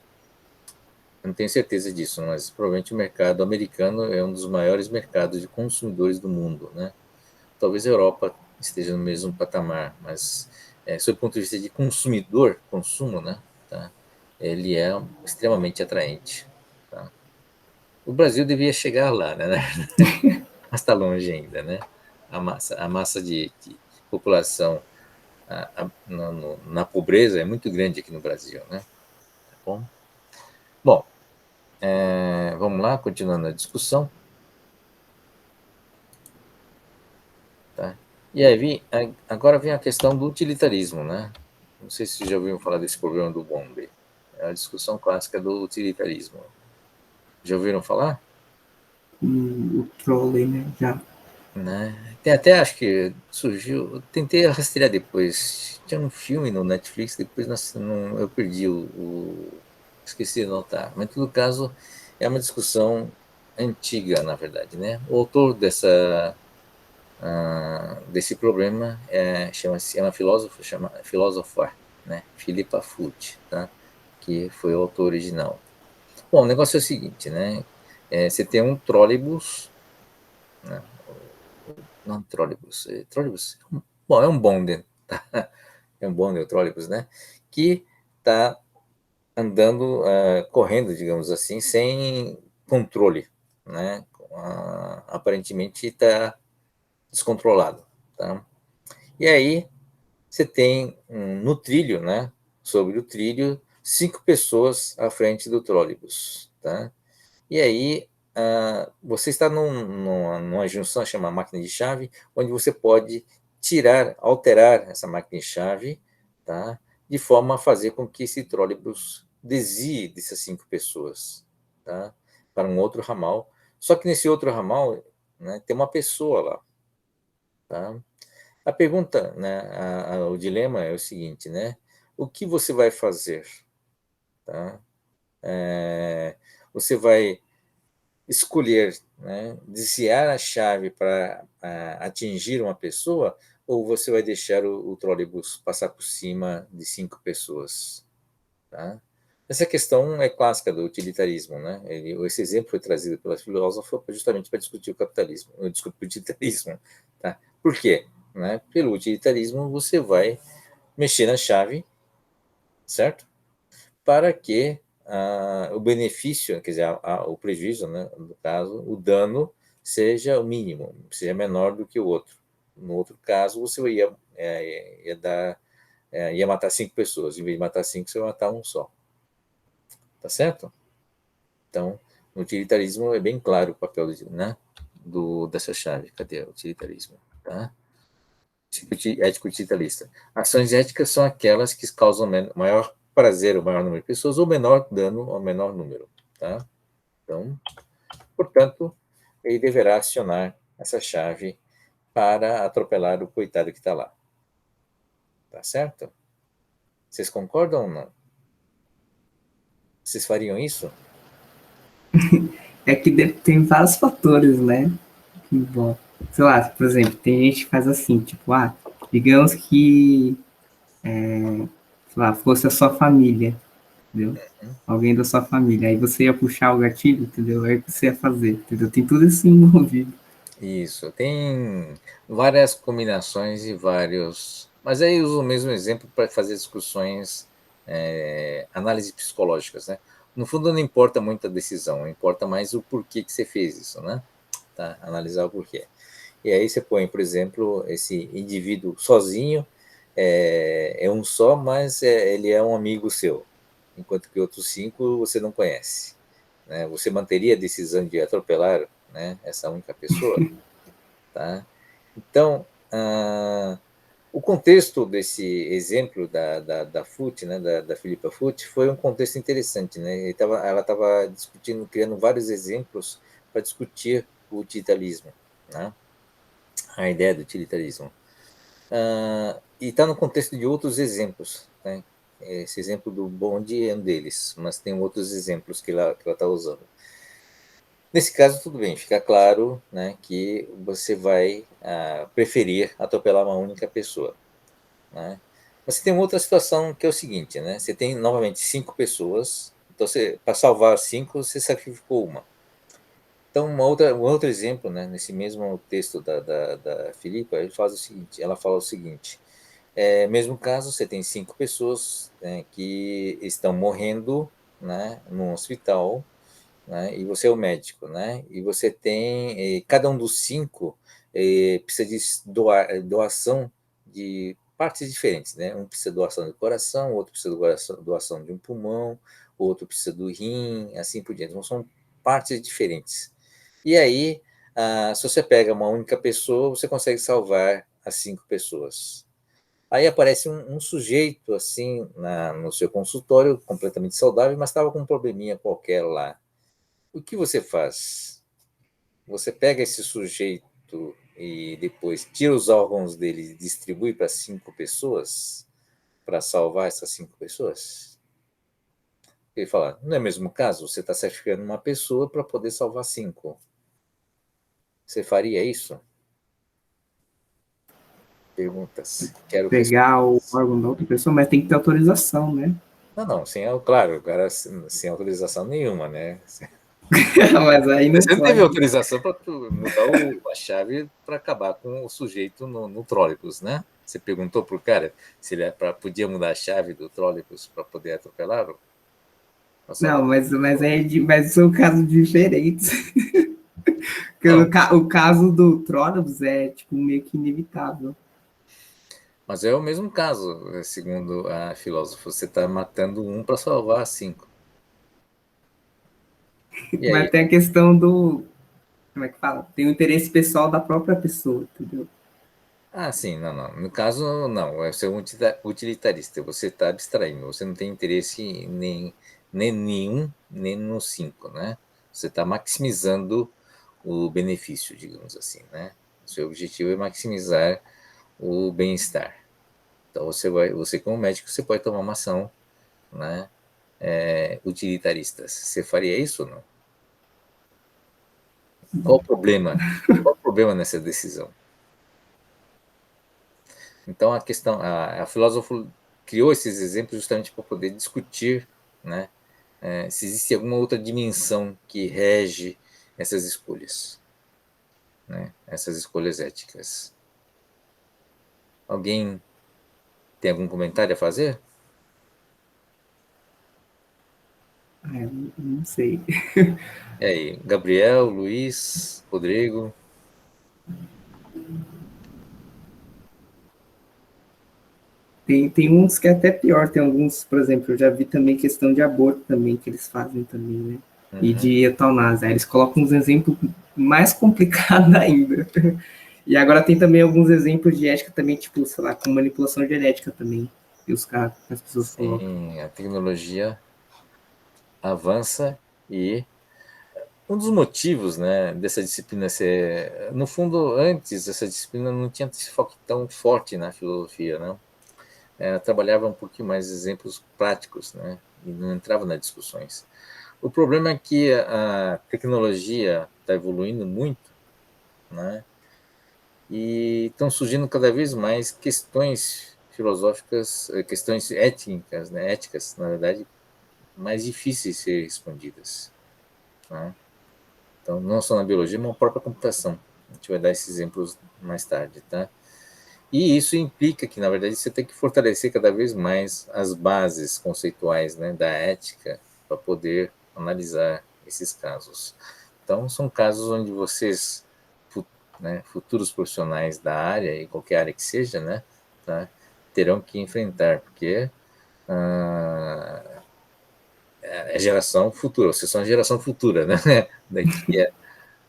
não tenho certeza disso, mas provavelmente o mercado americano é um dos maiores mercados de consumidores do mundo, né? Talvez a Europa esteja no mesmo patamar, mas sob o ponto de vista de consumidor, consumo, né? Tá? Ele é extremamente atraente. Tá? O Brasil devia chegar lá, né? Mas está longe ainda, né? A massa de população na pobreza é muito grande aqui no Brasil, né? Tá bom? Bom, vamos lá, continuando a discussão. Tá? E aí, agora vem a questão do utilitarismo, né? Não sei se já ouviram falar desse problema do Bombe. É a discussão clássica do utilitarismo. Já ouviram falar? O trolley, né? Já. Né? Tem até, acho que surgiu, eu tentei rastrear depois, tinha um filme no Netflix, depois eu perdi esqueci de anotar, mas em todo caso é uma discussão antiga, na verdade, né? O autor desse problema é uma filósofa, filósofa, né? Philippa Foot, tá? Que foi o autor original. Bom, o negócio é o seguinte, né? Você tem um trólebus, né? Não trólebus, trólebus, bom, é um bonde, tá? É um bonde, o trólebus, né? Que está andando, correndo, digamos assim, sem controle, né? Aparentemente está descontrolado, tá? E aí você tem no trilho, né? Sobre o trilho, 5 pessoas à frente do trólebus, tá? E aí você está numa junção chamada máquina de chave, onde você pode tirar, alterar essa máquina de chave, tá? De forma a fazer com que esse trólebus desvie dessas 5 pessoas, tá? Para um outro ramal. Só que nesse outro ramal, né, tem uma pessoa lá, tá? A pergunta, né, o dilema é o seguinte, né? O que você vai fazer, tá? Você vai escolher, né, desviar a chave para atingir uma pessoa, ou você vai deixar o trolebus passar por cima de 5 pessoas, tá? Essa questão é clássica do utilitarismo, né? Esse exemplo foi trazido pela filósofa justamente para discutir o capitalismo, desculpa, o utilitarismo, tá? Por quê? Né? Pelo utilitarismo você vai mexer na chave, certo? Para que o benefício, quer dizer, o prejuízo, né, no caso, o dano seja o mínimo, seja menor do que o outro. No outro caso, você ia matar 5 pessoas, em vez de matar 5, você vai matar um só. Tá certo? Então, no utilitarismo é bem claro o papel, né, dessa chave. Cadê o utilitarismo? Tá? Ético utilitarista. Ações éticas são aquelas que causam maior prazer ao maior número de pessoas ou menor dano ao menor número. Tá? Então, portanto, ele deverá acionar essa chave para atropelar o coitado que está lá. Tá certo? Vocês concordam ou não? Vocês fariam isso? É que tem vários fatores, né? Bom, sei lá, por exemplo, tem gente que faz assim, tipo, digamos que, sei lá, fosse a sua família, entendeu? Alguém da sua família, aí você ia puxar o gatilho, entendeu? Aí você ia fazer, entendeu? Tem tudo isso envolvido. Isso, tem várias combinações e vários. Mas aí eu uso o mesmo exemplo para fazer discussões, análises psicológicas, né? No fundo, não importa muito a decisão, importa mais o porquê que você fez isso, né? Tá? Analisar o porquê. E aí você põe, por exemplo, esse indivíduo sozinho, é um só, mas ele é um amigo seu, enquanto que outros 5 você não conhece. Né? Você manteria a decisão de atropelar, né, essa única pessoa? Tá? Então, o contexto desse exemplo da FUT, né, da Philippa Foot, foi um contexto interessante. Né? Ela estava discutindo, criando vários exemplos para discutir o utilitarismo, né? A ideia do utilitarismo. E está no contexto de outros exemplos. Né? Esse exemplo do bonde é um deles, mas tem outros exemplos que ela está usando. Nesse caso, tudo bem, fica claro, né, que você vai preferir atropelar uma única pessoa. Né? Mas você tem outra situação que é o seguinte, né? Você tem novamente 5 pessoas, então para salvar 5, você sacrificou uma. Então, um outro exemplo, né, nesse mesmo texto da Filipa, ela fala o seguinte: mesmo caso, você tem 5 pessoas, né, que estão morrendo, né, num hospital, né, e você é o médico, né, e você tem, cada um dos 5 precisa de doação de partes diferentes, né, um precisa de doação do coração, outro precisa de doação de um pulmão, outro precisa do rim, assim por diante, então são partes diferentes. E aí, se você pega uma única pessoa, você consegue salvar as 5 pessoas. Aí aparece um sujeito assim no seu consultório, completamente saudável, mas estava com um probleminha qualquer lá. O que você faz? Você pega esse sujeito e depois tira os órgãos dele e distribui para 5 pessoas para salvar essas 5 pessoas? Ele fala, não é o mesmo caso? Você está sacrificando uma pessoa para poder salvar 5. Você faria isso? Perguntas. Quero Pegar o respostas. órgão da outra pessoa, mas tem que ter autorização, né? Não, não, claro, agora sem autorização nenhuma, né? Mas aí não Você não teve pode. autorização para mudar a chave para acabar com o sujeito no trólebus, né? Você perguntou para o cara se ele podia mudar a chave do trólebus para poder atropelá-lo? Não, mas são casos diferentes. Porque Não, o caso do Trollops é, tipo, meio que inevitável. mas é o mesmo caso, segundo a filósofa. Você está matando um para salvar cinco. E Mas aí? tem a questão do. Como é que fala? Tem o interesse pessoal da própria pessoa, entendeu? Ah, sim, não, não. No caso, não. É ser um utilitarista. Você está abstraindo. Você não tem interesse nem nenhum, nem no cinco, né? Você está maximizando o benefício, digamos assim, né? O seu objetivo é maximizar o bem-estar. Então, você como médico, você pode tomar uma ação, né? Utilitarista. Você faria isso ou não? Qual o problema? Qual o problema nessa decisão? Então a filósofa criou esses exemplos justamente para poder discutir, né, se existe alguma outra dimensão que rege essas escolhas, né, essas escolhas éticas. Alguém tem algum comentário a fazer? É, não sei. E aí, Gabriel, Luiz, Rodrigo? Tem uns que é até pior, tem alguns, por exemplo, eu já vi também questão de aborto também, que eles fazem também, né? E Uhum. de eutanásia. Aí eles colocam uns exemplos mais complicados ainda. E agora tem também alguns exemplos de ética também, tipo, sei lá, com manipulação genética também, que as pessoas colocam. Sim, a tecnologia avança e um dos motivos, né, dessa disciplina ser, no fundo, antes essa disciplina não tinha esse foco tão forte na filosofia, né? Trabalhava um pouquinho mais exemplos práticos, né, e não entrava nas discussões. O problema é que a tecnologia está evoluindo muito, né, e estão surgindo cada vez mais questões filosóficas, questões étnicas, né, éticas, na verdade, mais difíceis de ser respondidas, né? Então, não só na biologia, mas na própria computação. A gente vai dar esses exemplos mais tarde, tá? E isso implica que, na verdade, você tem que fortalecer cada vez mais as bases conceituais, né, da ética para poder analisar esses casos. Então, são casos onde vocês, né, futuros profissionais da área, e qualquer área que seja, né, tá, terão que enfrentar, porque é a geração futura, vocês são a geração futura, né? Daqui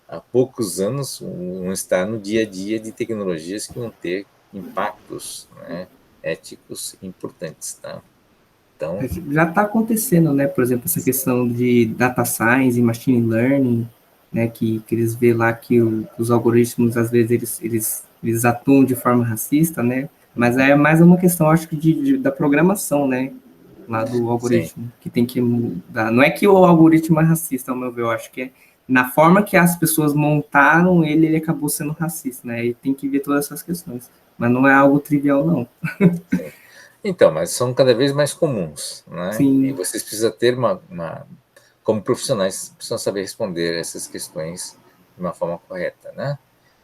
há poucos anos vão estar no dia a dia de tecnologias que vão ter impactos, né, éticos importantes, tá? Então, Já está acontecendo, né? Por exemplo, essa questão de data science e machine learning, né? Que eles vê lá que os algoritmos, às vezes, eles atuam de forma racista, né? Mas é mais uma questão, acho que, da programação, né? Lá do sim, algoritmo, que tem que mudar. Não é que o algoritmo é racista, ao meu ver, eu acho que é na forma que as pessoas montaram ele, ele acabou sendo racista, né? E tem que ver todas essas questões. Mas não é algo trivial, não. sim. Então, mas são cada vez mais comuns, né? E Sim, vocês precisam ter como profissionais, precisam saber responder essas questões de uma forma correta, né?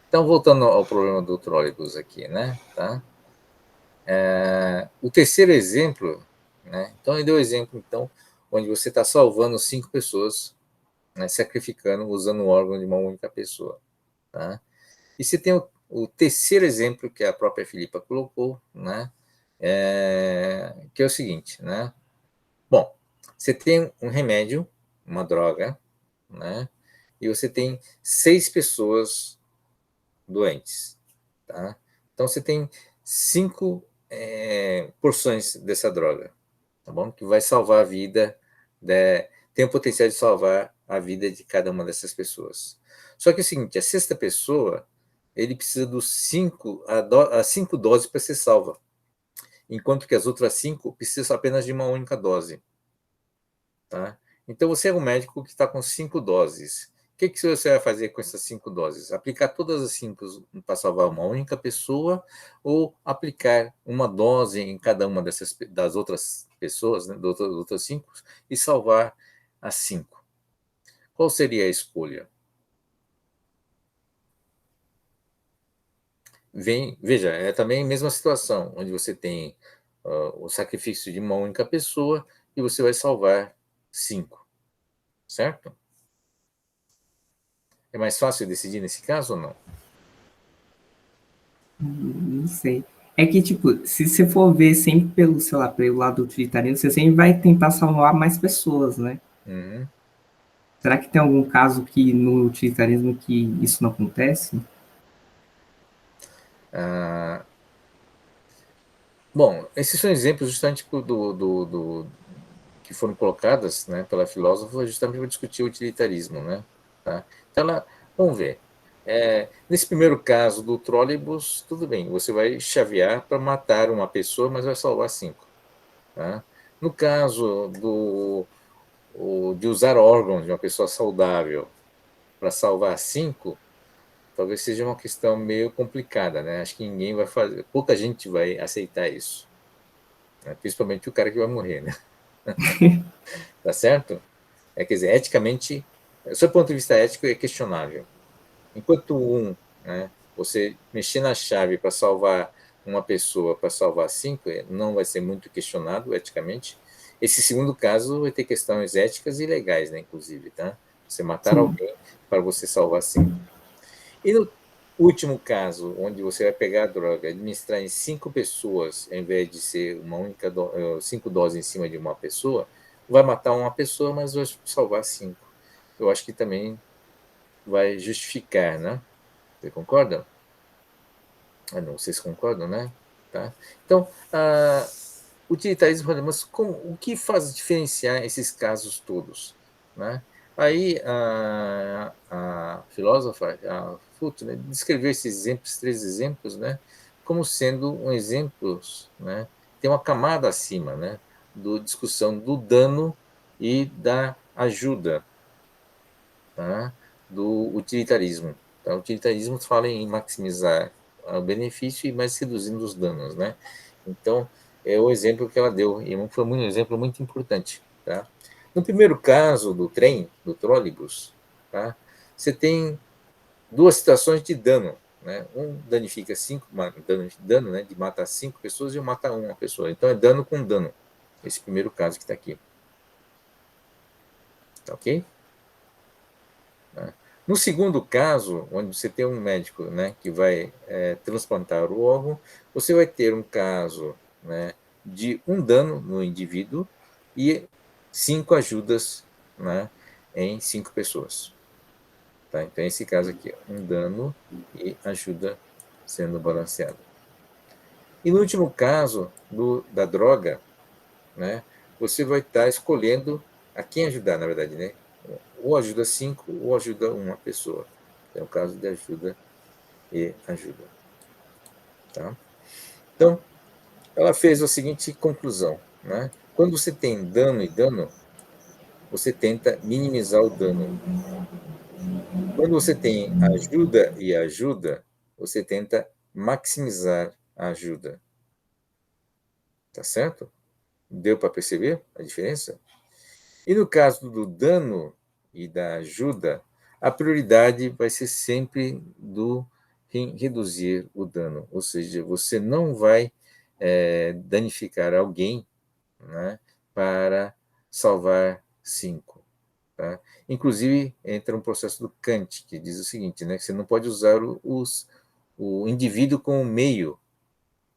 Então, voltando ao problema do trólebus aqui, né? Tá? O terceiro exemplo, né? Então, ele deu o exemplo, então, onde você está salvando 5 pessoas, né, sacrificando, usando o órgão de uma única pessoa. Tá? E você tem o terceiro exemplo que a própria Filipa colocou, né, que é o seguinte, né? Bom, você tem um remédio, uma droga, né? E você tem 6 pessoas doentes, tá? Então você tem 5 porções dessa droga, tá bom? Que vai salvar a vida, tem o potencial de salvar a vida de cada uma dessas pessoas. Só que é o seguinte, a sexta pessoa, ele precisa dos as 5 doses para ser salva, enquanto que as outras 5 precisam apenas de uma única dose, tá? Então você é um médico que está com 5 doses. O que você vai fazer com essas 5 doses? Aplicar todas as 5 para salvar uma única pessoa ou aplicar uma dose em cada uma das outras pessoas, né, das outras 5, e salvar as 5? Qual seria a escolha? Veja, é também a mesma situação, onde você tem o sacrifício de uma única pessoa e você vai salvar. 5, certo? É mais fácil decidir nesse caso ou não? Não sei. É que, tipo, se você for ver sempre pelo, sei lá, pelo lado utilitarismo, você sempre vai tentar salvar mais pessoas, né? Uhum. Será que tem algum caso que no utilitarismo que isso não acontece? Ah, bom, esses são exemplos justamente que foram colocadas, né, pela filósofa justamente para discutir o utilitarismo, né? Tá? Então, vamos ver. Nesse primeiro caso do trólebus, tudo bem, você vai chavear para matar uma pessoa, mas vai salvar 5. Tá? No caso de usar órgãos de uma pessoa saudável para salvar 5, talvez seja uma questão meio complicada, né? Acho que ninguém vai fazer, pouca gente vai aceitar isso, né? Principalmente o cara que vai morrer, né? Tá certo? Quer dizer, eticamente, do seu ponto de vista ético, é questionável. Enquanto né, você mexer na chave para salvar uma pessoa, para salvar 5, não vai ser muito questionado eticamente. Esse segundo caso vai ter questões éticas e legais, né, inclusive, tá? Você matar Sim. alguém para você salvar 5. E no último caso, onde você vai pegar a droga, administrar em 5 pessoas, em vez de ser uma única 5 doses em cima de uma pessoa, vai matar uma pessoa, mas vai salvar 5. Eu acho que também vai justificar, né? Você concorda? Não, vocês concordam, né? Tá? Então, utilitarismo, mas o que faz diferenciar esses casos todos? Né? Aí a filósofa, a Futo, né, descreveu esses exemplos, 3 exemplos, né, como sendo exemplos, né, tem uma camada acima, né, do discussão do dano e da ajuda, tá, do utilitarismo. Tá? O utilitarismo fala em maximizar o benefício, mas reduzindo os danos, né? Então, é o exemplo que ela deu, e foi um exemplo muito importante. Tá? No primeiro caso do trem, do trólebus, tá? Você tem 2 situações de dano. Né? Um danifica 5, dano, né, de matar 5 pessoas, e um mata uma pessoa. Então, é dano com dano. Esse primeiro caso que está aqui. Tá ok? Né? No segundo caso, onde você tem um médico, né, que vai transplantar o órgão, você vai ter um caso, né, de um dano no indivíduo e 5 ajudas, né, em 5 pessoas. Tá? Então, esse caso aqui, um dano e ajuda sendo balanceada. E no último caso da droga, né, você vai estar escolhendo a quem ajudar, na verdade, né? Ou ajuda 5, ou ajuda uma pessoa. É o caso de ajuda e ajuda. Tá? Então, ela fez a seguinte conclusão. Né? Quando você tem dano e dano, você tenta minimizar o dano. Quando você tem ajuda e ajuda, você tenta maximizar a ajuda. Tá certo? Deu para perceber a diferença? E no caso do dano e da ajuda, a prioridade vai ser sempre do reduzir o dano, ou seja, você não vai danificar alguém, né, para salvar 5. Tá? Inclusive, entra um processo do Kant, que diz o seguinte, né, que você não pode usar o indivíduo como meio,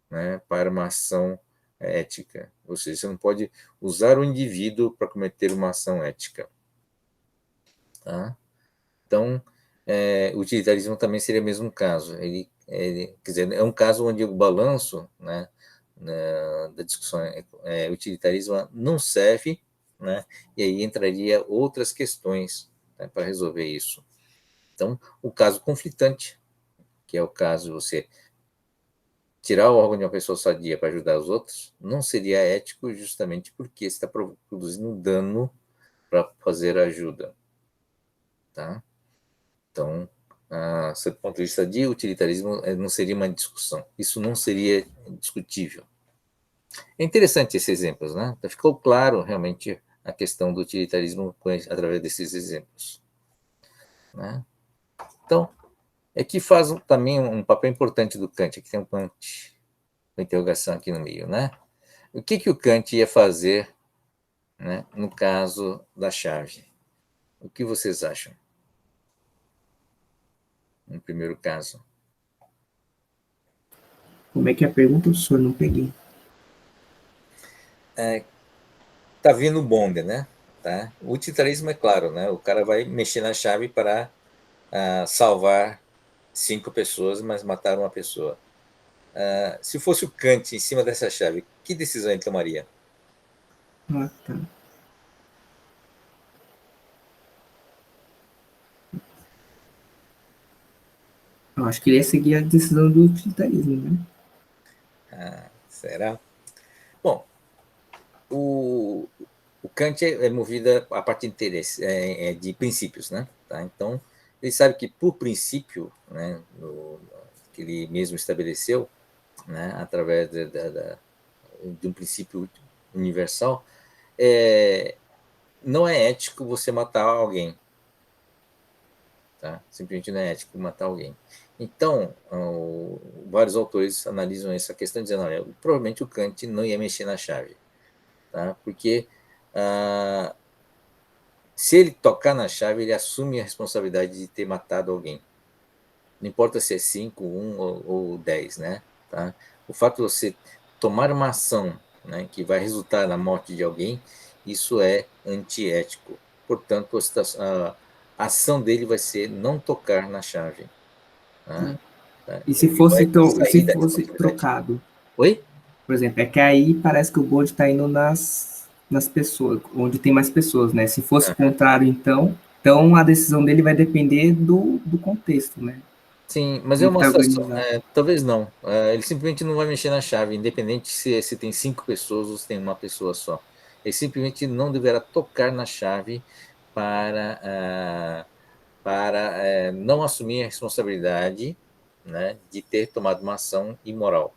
né, para uma ação ética. Ou seja, você não pode usar o indivíduo para cometer uma ação ética. Tá? Então, o utilitarismo também seria o mesmo caso. Quer dizer, é um caso onde o balanço, né, da discussão utilitarismo não serve, né, e aí entraria outras questões, né, para resolver isso. Então, o caso conflitante, que é o caso de você tirar o órgão de uma pessoa sadia para ajudar os outros, não seria ético justamente porque está produzindo um dano para fazer ajuda. Tá? Então, do ponto de vista de utilitarismo, não seria uma discussão. Isso não seria discutível. É interessante esses exemplos, né? Então, ficou claro realmente a questão do utilitarismo através desses exemplos. Né? Então, é que faz também um papel importante do Kant, aqui tem um Kant, uma interrogação aqui no meio, né? O que o Kant ia fazer, né, no caso da chave. O que vocês acham? No primeiro caso. Como é que é a pergunta, professor? Não peguei. Tá vindo o bonde, né? Tá? O utilitarismo é claro, né? O cara vai mexer na chave para salvar 5 pessoas, mas matar uma pessoa. Se fosse o Kant em cima dessa chave, que decisão ele tomaria? Ah, tá. Eu acho que ele ia seguir a decisão do utilitarismo, né? Será? Bom, o, o Kant é movido a partir de interesse, de princípios, né? Tá? Então, ele sabe que por princípio, né, que ele mesmo estabeleceu, né, através de um princípio universal, não é ético você matar alguém. Tá? Simplesmente não é ético matar alguém. Então, vários autores analisam essa questão dizendo, olha, provavelmente o Kant não ia mexer na chave, tá? Porque se ele tocar na chave, ele assume a responsabilidade de ter matado alguém. Não importa se é 5, 1 ou 10, né? Tá? O fato de você tomar uma ação, né, que vai resultar na morte de alguém, isso é antiético. Portanto, a ação dele vai ser não tocar na chave. Né? Tá? E Ele vai se sair da fosse responsabilidade. trocado, Oi? por exemplo, é que aí parece que o bonde está indo nas pessoas, onde tem mais pessoas, né? Se fosse o Uhum. contrário, então a decisão dele vai depender do contexto, né? Sim, mas é Como que uma tá situação. organizado. Talvez não. Ele simplesmente não vai mexer na chave, independente se tem 5 pessoas ou se tem uma pessoa só. Ele simplesmente não deverá tocar na chave para não assumir a responsabilidade, né, de ter tomado uma ação imoral.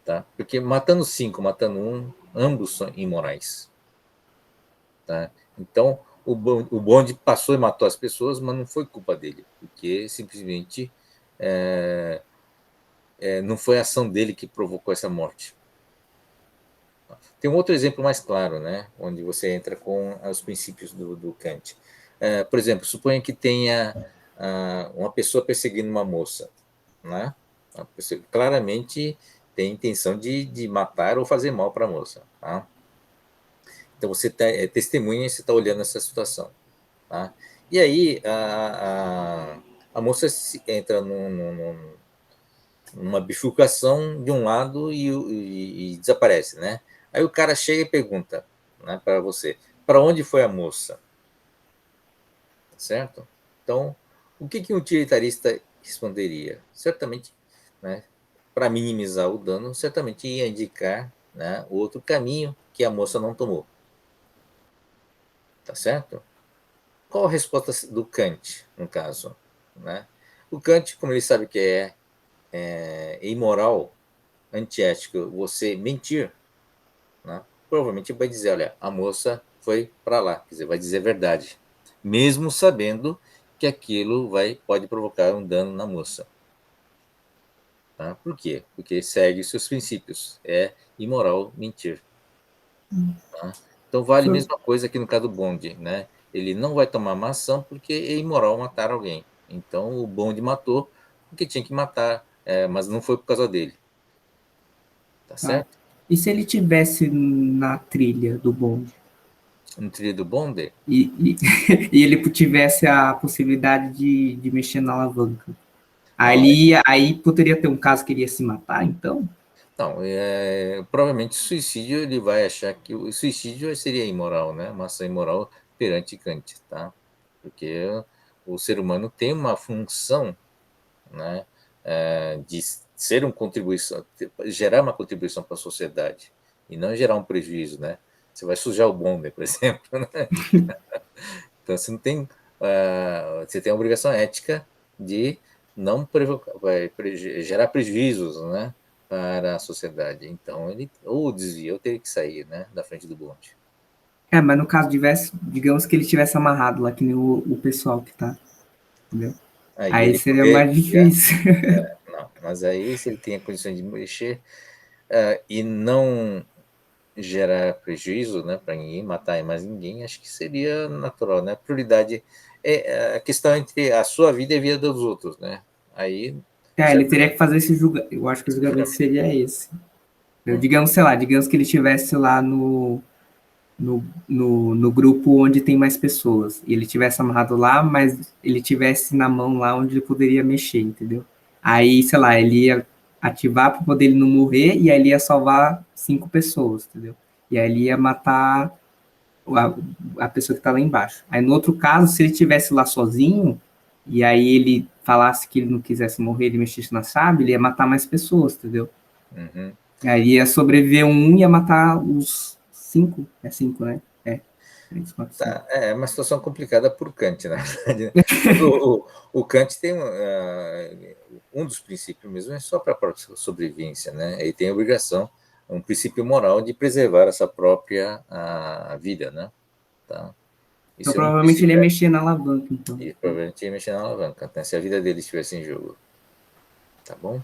Tá? Porque matando 5, matando um, ambos são imorais. Tá? Então, o bonde passou e matou as pessoas, mas não foi culpa dele, porque simplesmente é, não foi a ação dele que provocou essa morte. Tem um outro exemplo mais claro, né, onde você entra com os princípios do Kant. Por exemplo, suponha que tenha uma pessoa perseguindo uma moça. Né? A pessoa claramente tem intenção de matar ou fazer mal para a moça. Tá? Então você testemunha e você está olhando essa situação. Tá? E aí a moça entra numa bifurcação de um lado e desaparece, né? Aí o cara chega e pergunta, né, para você, para onde foi a moça? Certo? Então, o que um utilitarista responderia? Certamente, né, para minimizar o dano, certamente ia indicar, né, outro caminho que a moça não tomou. Tá certo? Qual a resposta do Kant, no caso? Né? O Kant, como ele sabe que é imoral, antiético, você mentir, né? Provavelmente vai dizer, olha, a moça foi para lá, quer dizer, vai dizer a verdade, mesmo sabendo que aquilo pode provocar um dano na moça. Tá? Por quê? Porque segue seus princípios. É imoral mentir. Tá? Então vale a Só- mesma coisa aqui no caso do bonde, né? Ele não vai tomar uma ação porque é imoral matar alguém. Então o bonde matou porque tinha que matar, mas não foi por causa dele. Tá tá. certo? E se ele tivesse na trilha do bonde No trilho do bonde, e, e ele tivesse a possibilidade de mexer na alavanca? não, Aí poderia ter um caso que ele ia se matar, então? não, provavelmente suicídio ele vai achar que o suicídio seria imoral, né? Uma ação imoral perante Kant, tá? Porque o ser humano tem uma função, né, de ser uma contribuição, gerar uma contribuição para a sociedade e não gerar um prejuízo, né? Você vai sujar o bonde, por exemplo, né? Então você não tem, você tem a obrigação ética de não provocar, gerar prejuízos, né, para a sociedade. Então ele ou desvia ou teria que sair, né, da frente do bonde. É, mas no caso tivesse, digamos que ele tivesse amarrado lá, que nem o pessoal que tá, entendeu? Aí Aí ele seria poder mais desviar, difícil. não. Mas aí se ele tem a condição de mexer e não gerar prejuízo, né, para ninguém, matar mais ninguém, acho que seria natural, né? A prioridade é a questão entre a sua vida e a vida dos outros, né? Aí, Ele teria certamente, que fazer esse julgamento. Eu acho que o julgamento julgamento. seria esse. Uhum, Digamos, sei lá, digamos que ele estivesse lá no grupo onde tem mais pessoas. E ele tivesse amarrado lá, mas ele tivesse na mão lá onde ele poderia mexer, entendeu? Aí, sei lá, ele ia ativar para poder ele não morrer e aí ele ia salvar 5 pessoas, entendeu? E aí ele ia matar a pessoa que está lá embaixo. Aí no outro caso, se ele estivesse lá sozinho e aí ele falasse que ele não quisesse morrer, ele mexesse na chave, ele ia matar mais pessoas, entendeu? uhum. Aí ia sobreviver um e ia matar os 5. É 5, né? É. 3, 4, 5. Tá, é uma situação complicada por Kant, na verdade, né? Mas o Kant tem um dos princípios mesmo, é só para a própria sobrevivência, né? Ele tem a obrigação, um princípio moral de preservar essa própria a vida, né? Tá? Então Isso é um provavelmente ele ia princípio, mexer na alavanca, então. e provavelmente ia mexer na alavanca, né? Se a vida dele estivesse em jogo, tá bom?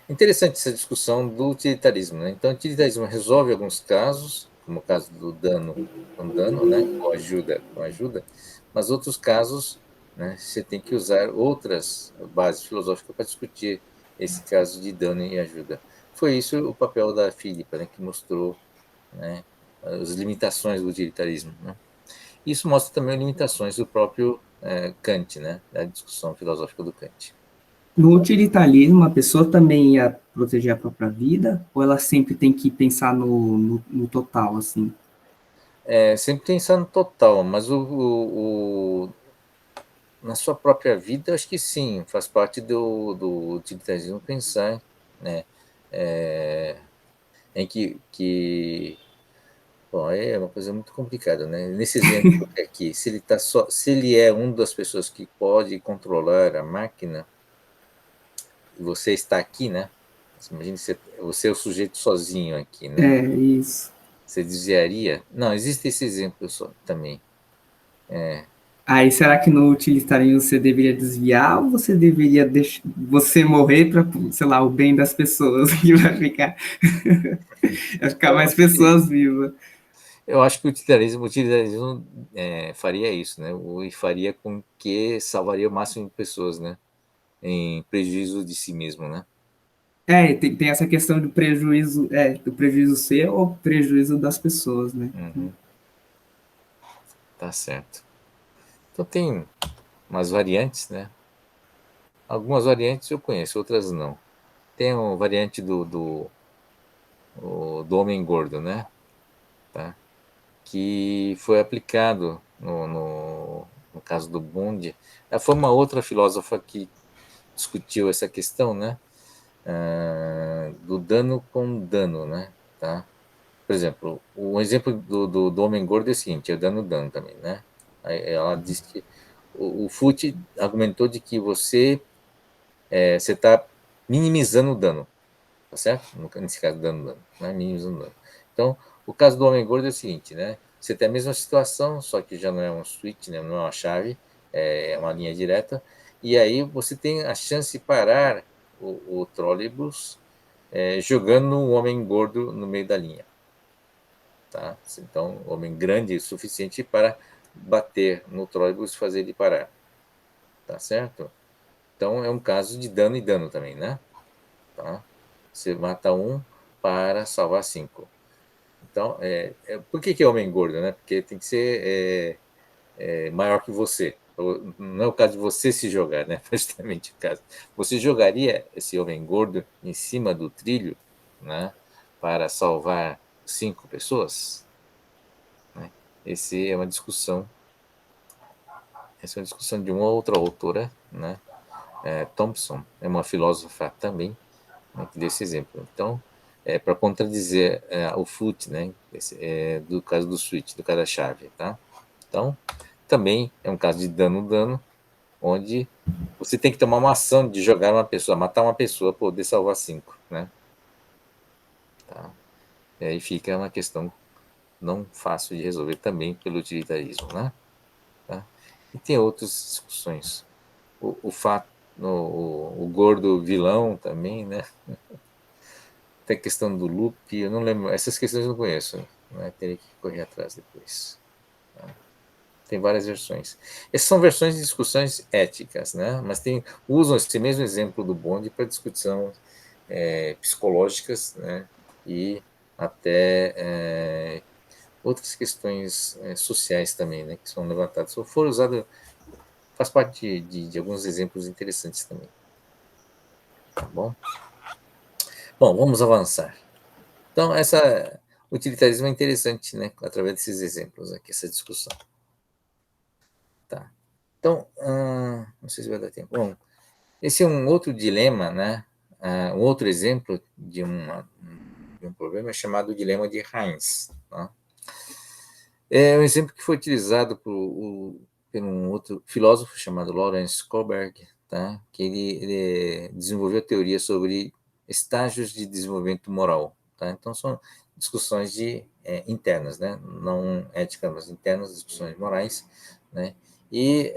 Interessante essa discussão do utilitarismo, né? Então, o utilitarismo resolve alguns casos, como o caso do dano com dano, né? Ou ajuda com ajuda, mas outros casos, né? Você tem que usar outras bases filosóficas para discutir esse caso de dano e ajuda. Foi isso o papel da Philippa, né? Que mostrou, né? As limitações do utilitarismo, né? Isso mostra também as limitações do próprio Kant, né? Da discussão filosófica do Kant. No utilitarismo, a pessoa também ia proteger a própria vida, ou ela sempre tem que pensar no total, assim? Sempre pensar no total, mas na sua própria vida, acho que sim, faz parte do utilitarismo pensar, né, é, em bom, é uma coisa muito complicada, né? Nesse exemplo aqui, se ele tá só, se ele é uma das pessoas que pode controlar a máquina, e você está aqui, né? Imagine você é o sujeito sozinho aqui, né? É, isso. Você desviaria? Não, existe esse exemplo só, também. Aí, será que no utilitarismo você deveria desviar ou você deveria deixar você morrer para, sei lá, o bem das pessoas que vai ficar Eu mais acho que pessoas vivas? Eu acho que o utilitarismo faria isso, né? E faria com que salvaria o máximo de pessoas, né? Em prejuízo de si mesmo, né? Tem essa questão do prejuízo seu ou prejuízo das pessoas, né? Uhum, tá certo. Então tem umas variantes, né? Algumas variantes eu conheço, outras não. Tem a variante do homem gordo, né? Tá? Que foi aplicado no caso do Bundy. Foi uma outra filósofa que discutiu essa questão, né? Do dano com dano, né? Tá? Por exemplo, o exemplo do homem gordo é o seguinte, é dano também, né? Aí ela disse que o Foote argumentou de que você está minimizando o dano, tá certo? Nesse caso, dano, né? Minimizando o dano. Então, o caso do homem gordo é o seguinte, né? Você tem a mesma situação, só que já não é um switch, né? Não é uma chave, é uma linha direta, e aí você tem a chance de parar o trolleybus jogando um homem gordo no meio da linha. Tá? Então, homem grande o suficiente para bater no trolleybus e fazer ele parar. Tá certo? Então, é um caso de dano e dano também, né? Tá? Você mata um para salvar cinco. Então, por que é homem gordo, né? Porque tem que ser maior que você. Não é o caso de você se jogar, né? Justamente o caso. Você jogaria esse homem gordo em cima do trilho, né? Para salvar cinco pessoas? Né? Esse é uma discussão. Essa é uma discussão de uma outra autora, né? Thompson, é uma filósofa também, né, que deu esse exemplo. Então, para contradizer o Foote, né? Do caso do switch, do caso da chave, tá? Então, também é um caso de dano, onde você tem que tomar uma ação de jogar uma pessoa, matar uma pessoa, para poder salvar cinco, né? Tá? E aí fica uma questão não fácil de resolver também pelo utilitarismo, né? Tá? E tem outras discussões. O fato, o gordo vilão também, né? tem a questão do loop, eu não lembro, essas questões eu não conheço, né? Teria que correr atrás depois. Tá? Tem várias versões. Essas são versões de discussões éticas, né? Mas usam esse mesmo exemplo do bonde para discussão psicológicas, né? E até outras questões sociais também, né? Que são levantadas. Se for usado, faz parte de alguns exemplos interessantes também. Tá bom? Bom, vamos avançar. Então, o utilitarismo é interessante, né? Através desses exemplos aqui, essa discussão. Tá. Então, não sei se vai dar tempo. Bom, esse é um outro dilema, né? Um outro exemplo de um problema chamado dilema de Heinz. Tá? É um exemplo que foi utilizado por um outro filósofo chamado Lawrence Kohlberg, tá? Que ele desenvolveu a teoria sobre estágios de desenvolvimento moral. Tá? Então, são discussões internas, né? Não éticas, mas internas, discussões morais. Né? E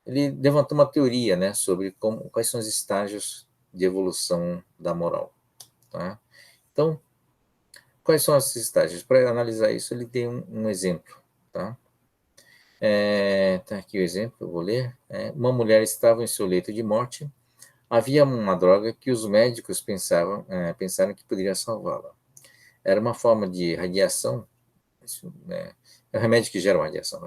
ele levantou uma teoria, né, sobre quais são os estágios de evolução da moral. Tá? Então, quais são esses estágios? Para analisar isso, ele tem um exemplo. Tá? Tá aqui o exemplo, eu vou ler. Uma mulher estava em seu leito de morte. Havia uma droga que os médicos pensaram que poderia salvá-la. Era uma forma de radiação, é um remédio que gera uma radiação,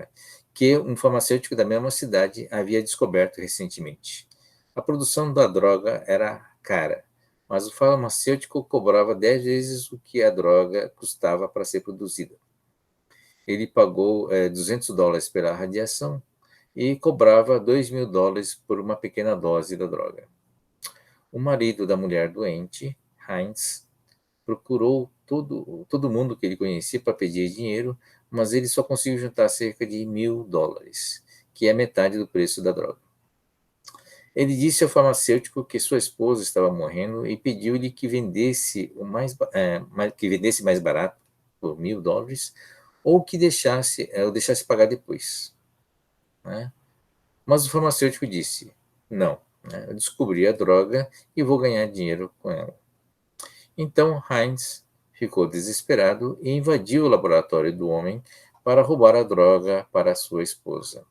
que um farmacêutico da mesma cidade havia descoberto recentemente. A produção da droga era cara, mas o farmacêutico cobrava 10 vezes o que a droga custava para ser produzida. Ele pagou $200 pela radiação e cobrava $2.000 por uma pequena dose da droga. O marido da mulher doente, Heinz, procurou todo mundo que ele conhecia para pedir dinheiro, mas ele só conseguiu juntar cerca de $1.000, que é metade do preço da droga. Ele disse ao farmacêutico que sua esposa estava morrendo e pediu-lhe que vendesse mais barato, por $1.000, ou que deixasse pagar depois. Né? Mas o farmacêutico disse, não, eu descobri a droga e vou ganhar dinheiro com ela. Então Heinz ficou desesperado e invadiu o laboratório do homem para roubar a droga para sua esposa.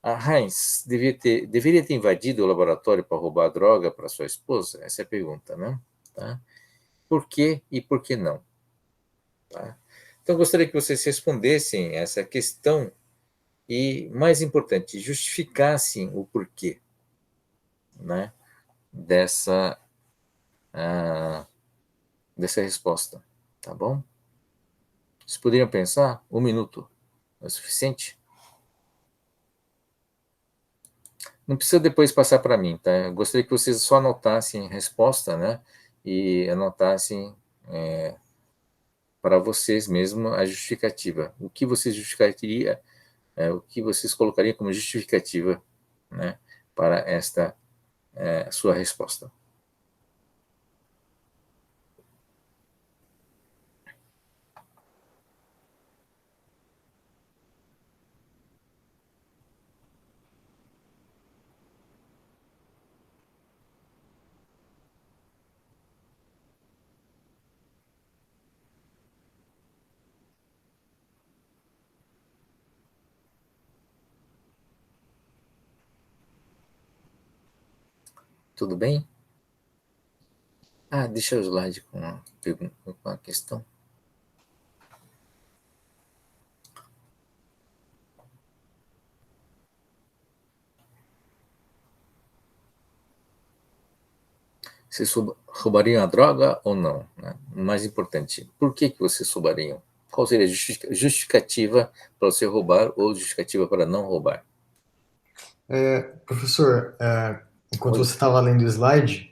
A Heinz deveria ter invadido o laboratório para roubar a droga para sua esposa? Essa é a pergunta, né? Tá? Por quê e por que não? Tá? Então, eu gostaria que vocês respondessem essa questão e, mais importante, justificassem o porquê, né, dessa resposta. Tá bom? Vocês poderiam pensar? 1 minuto é o suficiente? Não precisa depois passar para mim, tá? Eu gostaria que vocês só anotassem a resposta, né? E anotassem para vocês mesmos a justificativa. O que vocês justificariam, o que vocês colocariam como justificativa, né? Para esta sua resposta. Tudo bem? Deixa o slide com uma pergunta, com uma questão. Vocês roubariam a droga ou não? Né? O mais importante, por que vocês roubariam? Qual seria a justificativa para você roubar ou justificativa para não roubar? Professor, enquanto você estava lendo o slide,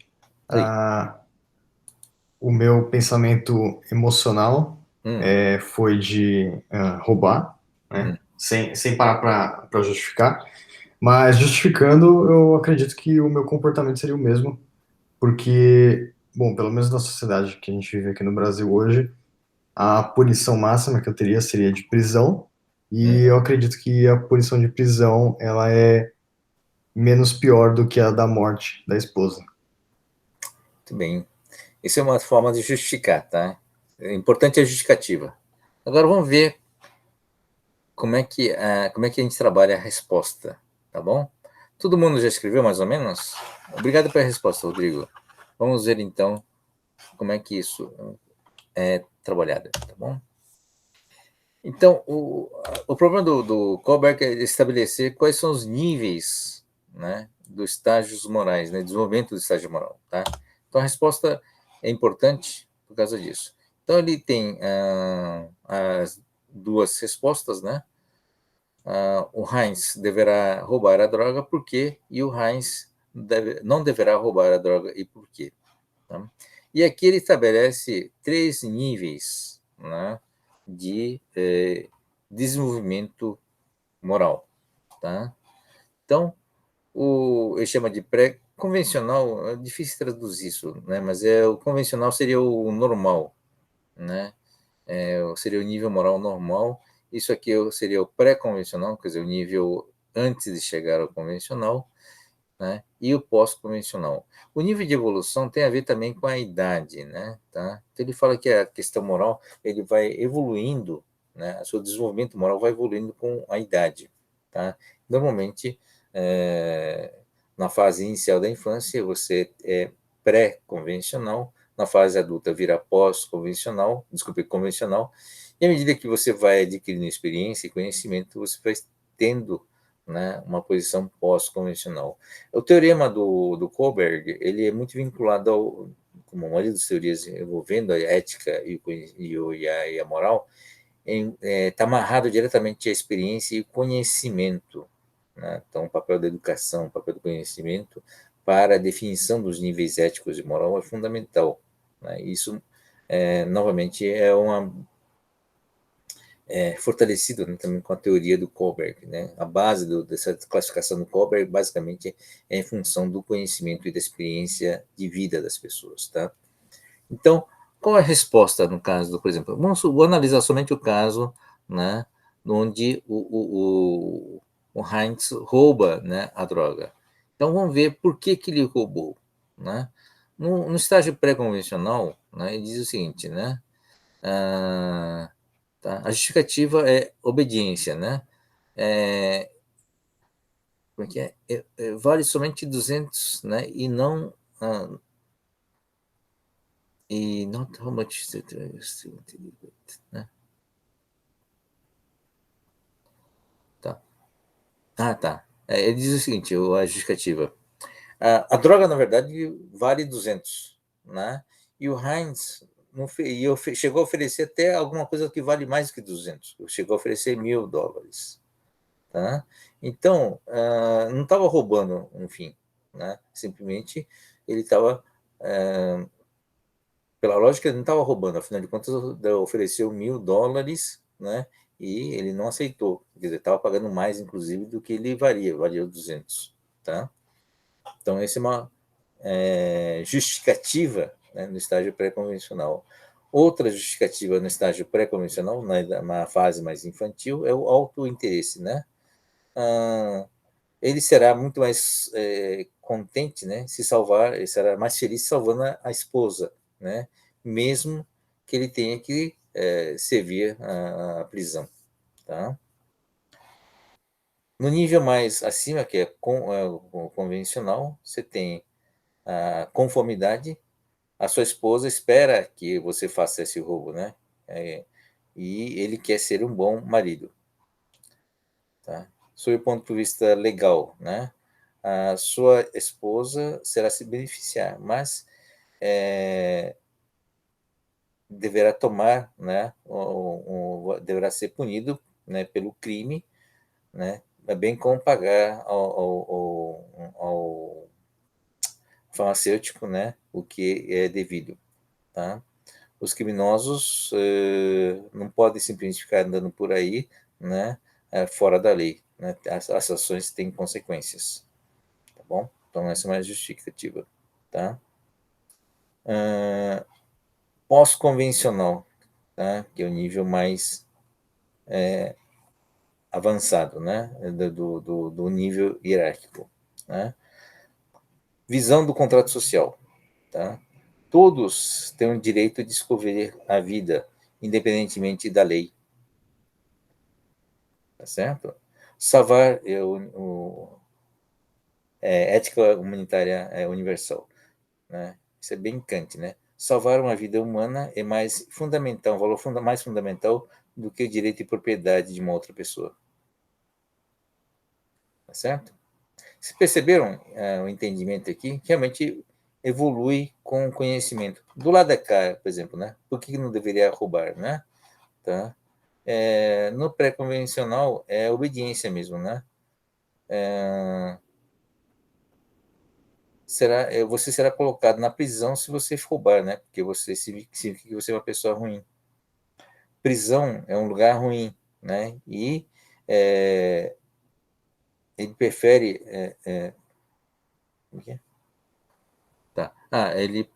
o meu pensamento emocional foi de roubar, né? Sem parar para justificar. Mas justificando, eu acredito que o meu comportamento seria o mesmo, porque, bom, pelo menos na sociedade que a gente vive aqui no Brasil hoje, a punição máxima que eu teria seria de prisão, e eu acredito que a punição de prisão, ela é menos pior do que a da morte da esposa. Muito bem. Isso é uma forma de justificar, tá? É importante a justificativa. Agora vamos ver como é que a gente trabalha a resposta, tá bom? Todo mundo já escreveu mais ou menos? Obrigado pela resposta, Rodrigo. Vamos ver então como é que isso é trabalhado, tá bom? Então, o problema do Kohlberg é estabelecer quais são os níveis, né, dos estágios morais, né, desenvolvimento do estágio moral, tá? Então, a resposta é importante por causa disso. Então, ele tem as duas respostas, né? O Heinz deverá roubar a droga por quê? E o Heinz não deverá roubar a droga e por quê? Tá? E aqui ele estabelece 3 níveis, né, de desenvolvimento moral. Tá? Então, ele chama de pré-convencional, é difícil traduzir isso, né, mas o convencional seria o normal, né? Seria o nível moral normal. Isso aqui seria o pré-convencional, quer dizer, o nível antes de chegar ao convencional, né? E o pós-convencional. O nível de evolução tem a ver também com a idade, né? Tá? Então ele fala que a questão moral ele vai evoluindo, né? O seu desenvolvimento moral vai evoluindo com a idade, tá? Normalmente, na fase inicial da infância, você é pré-convencional, na fase adulta vira pós-convencional, desculpe, convencional, e à medida que você vai adquirindo experiência e conhecimento, você vai tendo, né, uma posição pós-convencional. O teorema do Kohlberg, ele é muito vinculado ao, como a maioria das teorias envolvendo a ética e a moral, está amarrado diretamente à experiência e o conhecimento, né? Então, o papel da educação, o papel do conhecimento para a definição dos níveis éticos e moral é fundamental, né? Isso, novamente, fortalecido, né, também com a teoria do Kohlberg, né? A base dessa classificação do Kohlberg, basicamente, é em função do conhecimento e da experiência de vida das pessoas, tá? Então, qual é a resposta no caso por exemplo, vou analisar somente o caso, né, onde o Heinz rouba, né, a droga. Então, vamos ver por que ele roubou, né? No estágio pré-convencional, né, ele diz o seguinte, né, tá, a justificativa é obediência, né? Como é que é? Vale somente 200, né, e não not how much né? Tá. Tá. Ele diz o seguinte, a justificativa. A droga, na verdade, vale 200, né? E o Heinz chegou a oferecer até alguma coisa que vale mais que 200. Chegou a oferecer $1.000, tá? Então, não estava roubando, enfim, né? Simplesmente ele estava, pela lógica, ele não estava roubando. Afinal de contas, ofereceu $1.000, né? E ele não aceitou. Quer dizer, estava pagando mais, inclusive, do que ele valia 200, tá? Então, essa é uma justificativa, né, no estágio pré-convencional. Outra justificativa no estágio pré-convencional, na fase mais infantil, é o autointeresse, né? Ele será muito mais contente, né, se salvar, ele será mais feliz salvando a esposa, né? Mesmo que ele tenha que servir a prisão, tá? No nível mais acima, que é o convencional, você tem a conformidade. A sua esposa espera que você faça esse roubo, né? E ele quer ser um bom marido, tá? Sob o ponto de vista legal, né? A sua esposa será se beneficiar, mas deverá tomar, né? Deverá ser punido, né, pelo crime, né? Bem como pagar ao farmacêutico, né? O que é devido, tá? Os criminosos não podem simplesmente ficar andando por aí, né, fora da lei, né? As ações têm consequências, tá bom? Então essa é uma justificativa, tá? Pós-convencional, tá? Que é o nível mais avançado, né, do nível hierárquico, né? Visão do contrato social, tá? todos têm o direito de escolher a vida, independentemente da lei. Tá certo? Salvar ética humanitária universal, né? Isso é bem Kant, né? Salvar uma vida humana é mais fundamental, um valor mais fundamental do que o direito de propriedade de uma outra pessoa. Tá certo? Vocês perceberam o entendimento aqui? Realmente evolui com o conhecimento. Do lado da cá, por exemplo, né? Por que não deveria roubar, né? Tá? No pré-convencional é obediência mesmo, né? Você será colocado na prisão se você roubar, né? Porque você significa que você é uma pessoa ruim. Prisão é um lugar ruim, né? E ele prefere como que é? Tá. Ele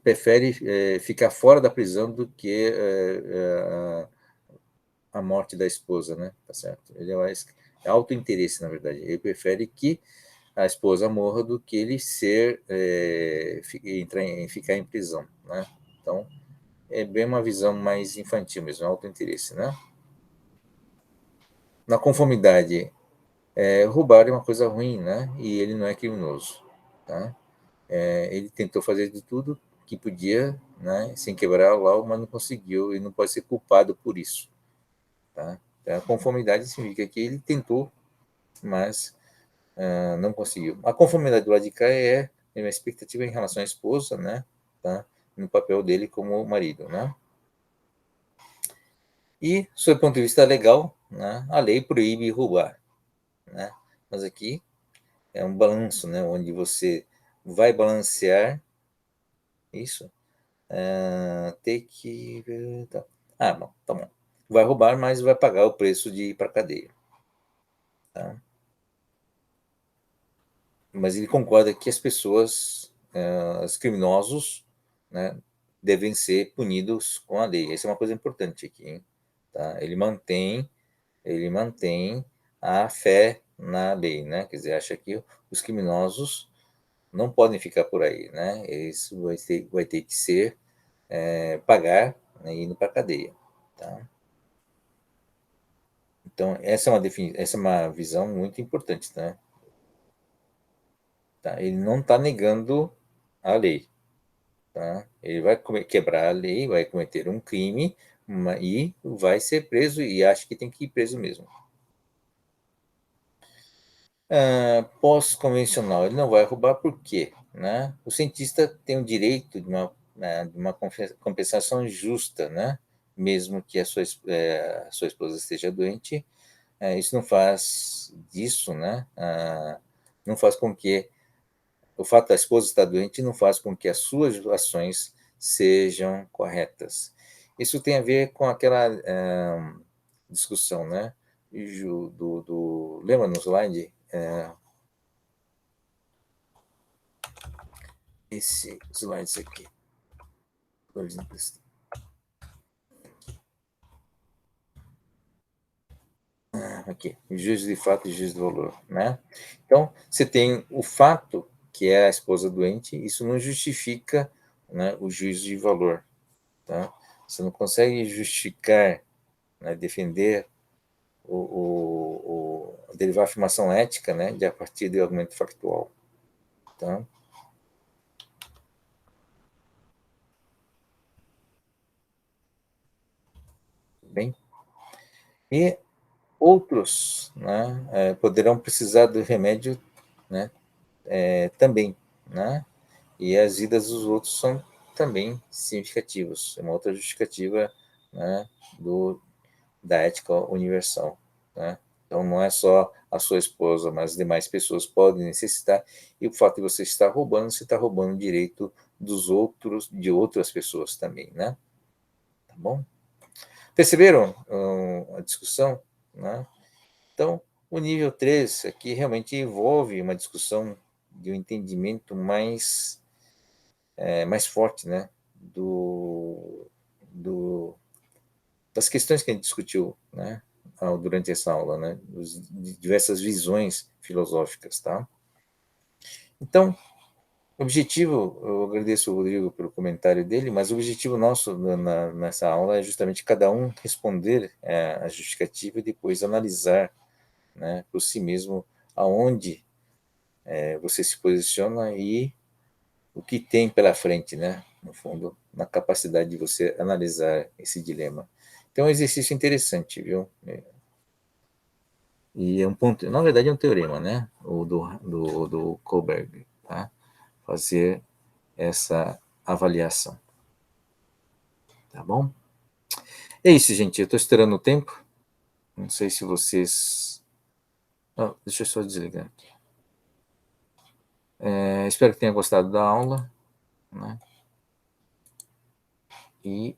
prefere ficar fora da prisão do que a morte da esposa, né? Tá certo? Ele é autointeresse, na verdade. Ele prefere que a esposa morra do que ele ficar em prisão, né? Então, é bem uma visão mais infantil mesmo, autointeresse, né? Na conformidade, roubar é uma coisa ruim, né? E ele não é criminoso, tá? Ele tentou fazer de tudo que podia, né? Sem quebrar o law, mas não conseguiu e não pode ser culpado por isso, tá? Então, a conformidade significa que ele tentou, mas não conseguiu. A conformidade do lado de cá é uma expectativa em relação à esposa, né? Tá? No papel dele como marido, né? E, sob o ponto de vista legal, né, a lei proíbe roubar, né? Mas aqui é um balanço, né, onde você vai balancear isso, ter que... Tá. Bom, tá bom. Vai roubar, mas vai pagar o preço de ir para a cadeia. Tá? Mas ele concorda que as pessoas, os criminosos, né, devem ser punidos com a lei. Essa é uma coisa importante aqui, hein? Tá? Ele mantém a fé na lei, né? Quer dizer, acha que os criminosos não podem ficar por aí, né? Isso vai ter que ser pagar, né, indo para a cadeia, tá? Então essa é uma visão muito importante, né? Tá? Ele não está negando a lei, tá? Ele vai quebrar a lei, vai cometer um crime e vai ser preso e acha que tem que ir preso mesmo. Pós-convencional, ele não vai roubar por quê? Né? O cientista tem o direito de uma compensação justa, né? Mesmo que a sua esposa esteja doente, isso não faz disso, né? Não faz com que o fato da esposa estar doente não faz com que as suas ações sejam corretas. Isso tem a ver com aquela discussão, né? Lembra no slide? Esse slide aqui. Aqui, juízo de fato e juízo de valor, né? Então, você tem o fato que é a esposa doente, isso não justifica, né, o juízo de valor, tá? Você não consegue justificar, né, defender derivar a afirmação ética, né, a partir do argumento factual, tá? Bem, e outros, né, poderão precisar do remédio, né, também, né? E as vidas dos outros são também significativos. É uma outra justificativa, né, da ética universal, né? Então, não é só a sua esposa, mas as demais pessoas podem necessitar, e o fato de você estar roubando, você está roubando o direito dos outros, de outras pessoas também, né? Tá bom? Perceberam a discussão, né? Então, o nível 3 aqui realmente envolve uma discussão de um entendimento mais forte, né, das questões que a gente discutiu, né, durante essa aula, né, de diversas visões filosóficas, tá? Então, O objetivo, eu agradeço o Rodrigo pelo comentário dele, mas o objetivo nosso nessa aula é justamente cada um responder a justificativa e depois analisar, né, por si mesmo aonde você se posiciona e o que tem pela frente, né, no fundo, na capacidade de você analisar esse dilema. Então, é um exercício interessante, viu? E é um ponto, na verdade é um teorema, né, o do Kohlberg, tá? Fazer essa avaliação, tá bom? É isso, gente, eu estou estourando o tempo, não sei se vocês... Oh, deixa eu só desligar aqui. Espero que tenha gostado da aula, né? E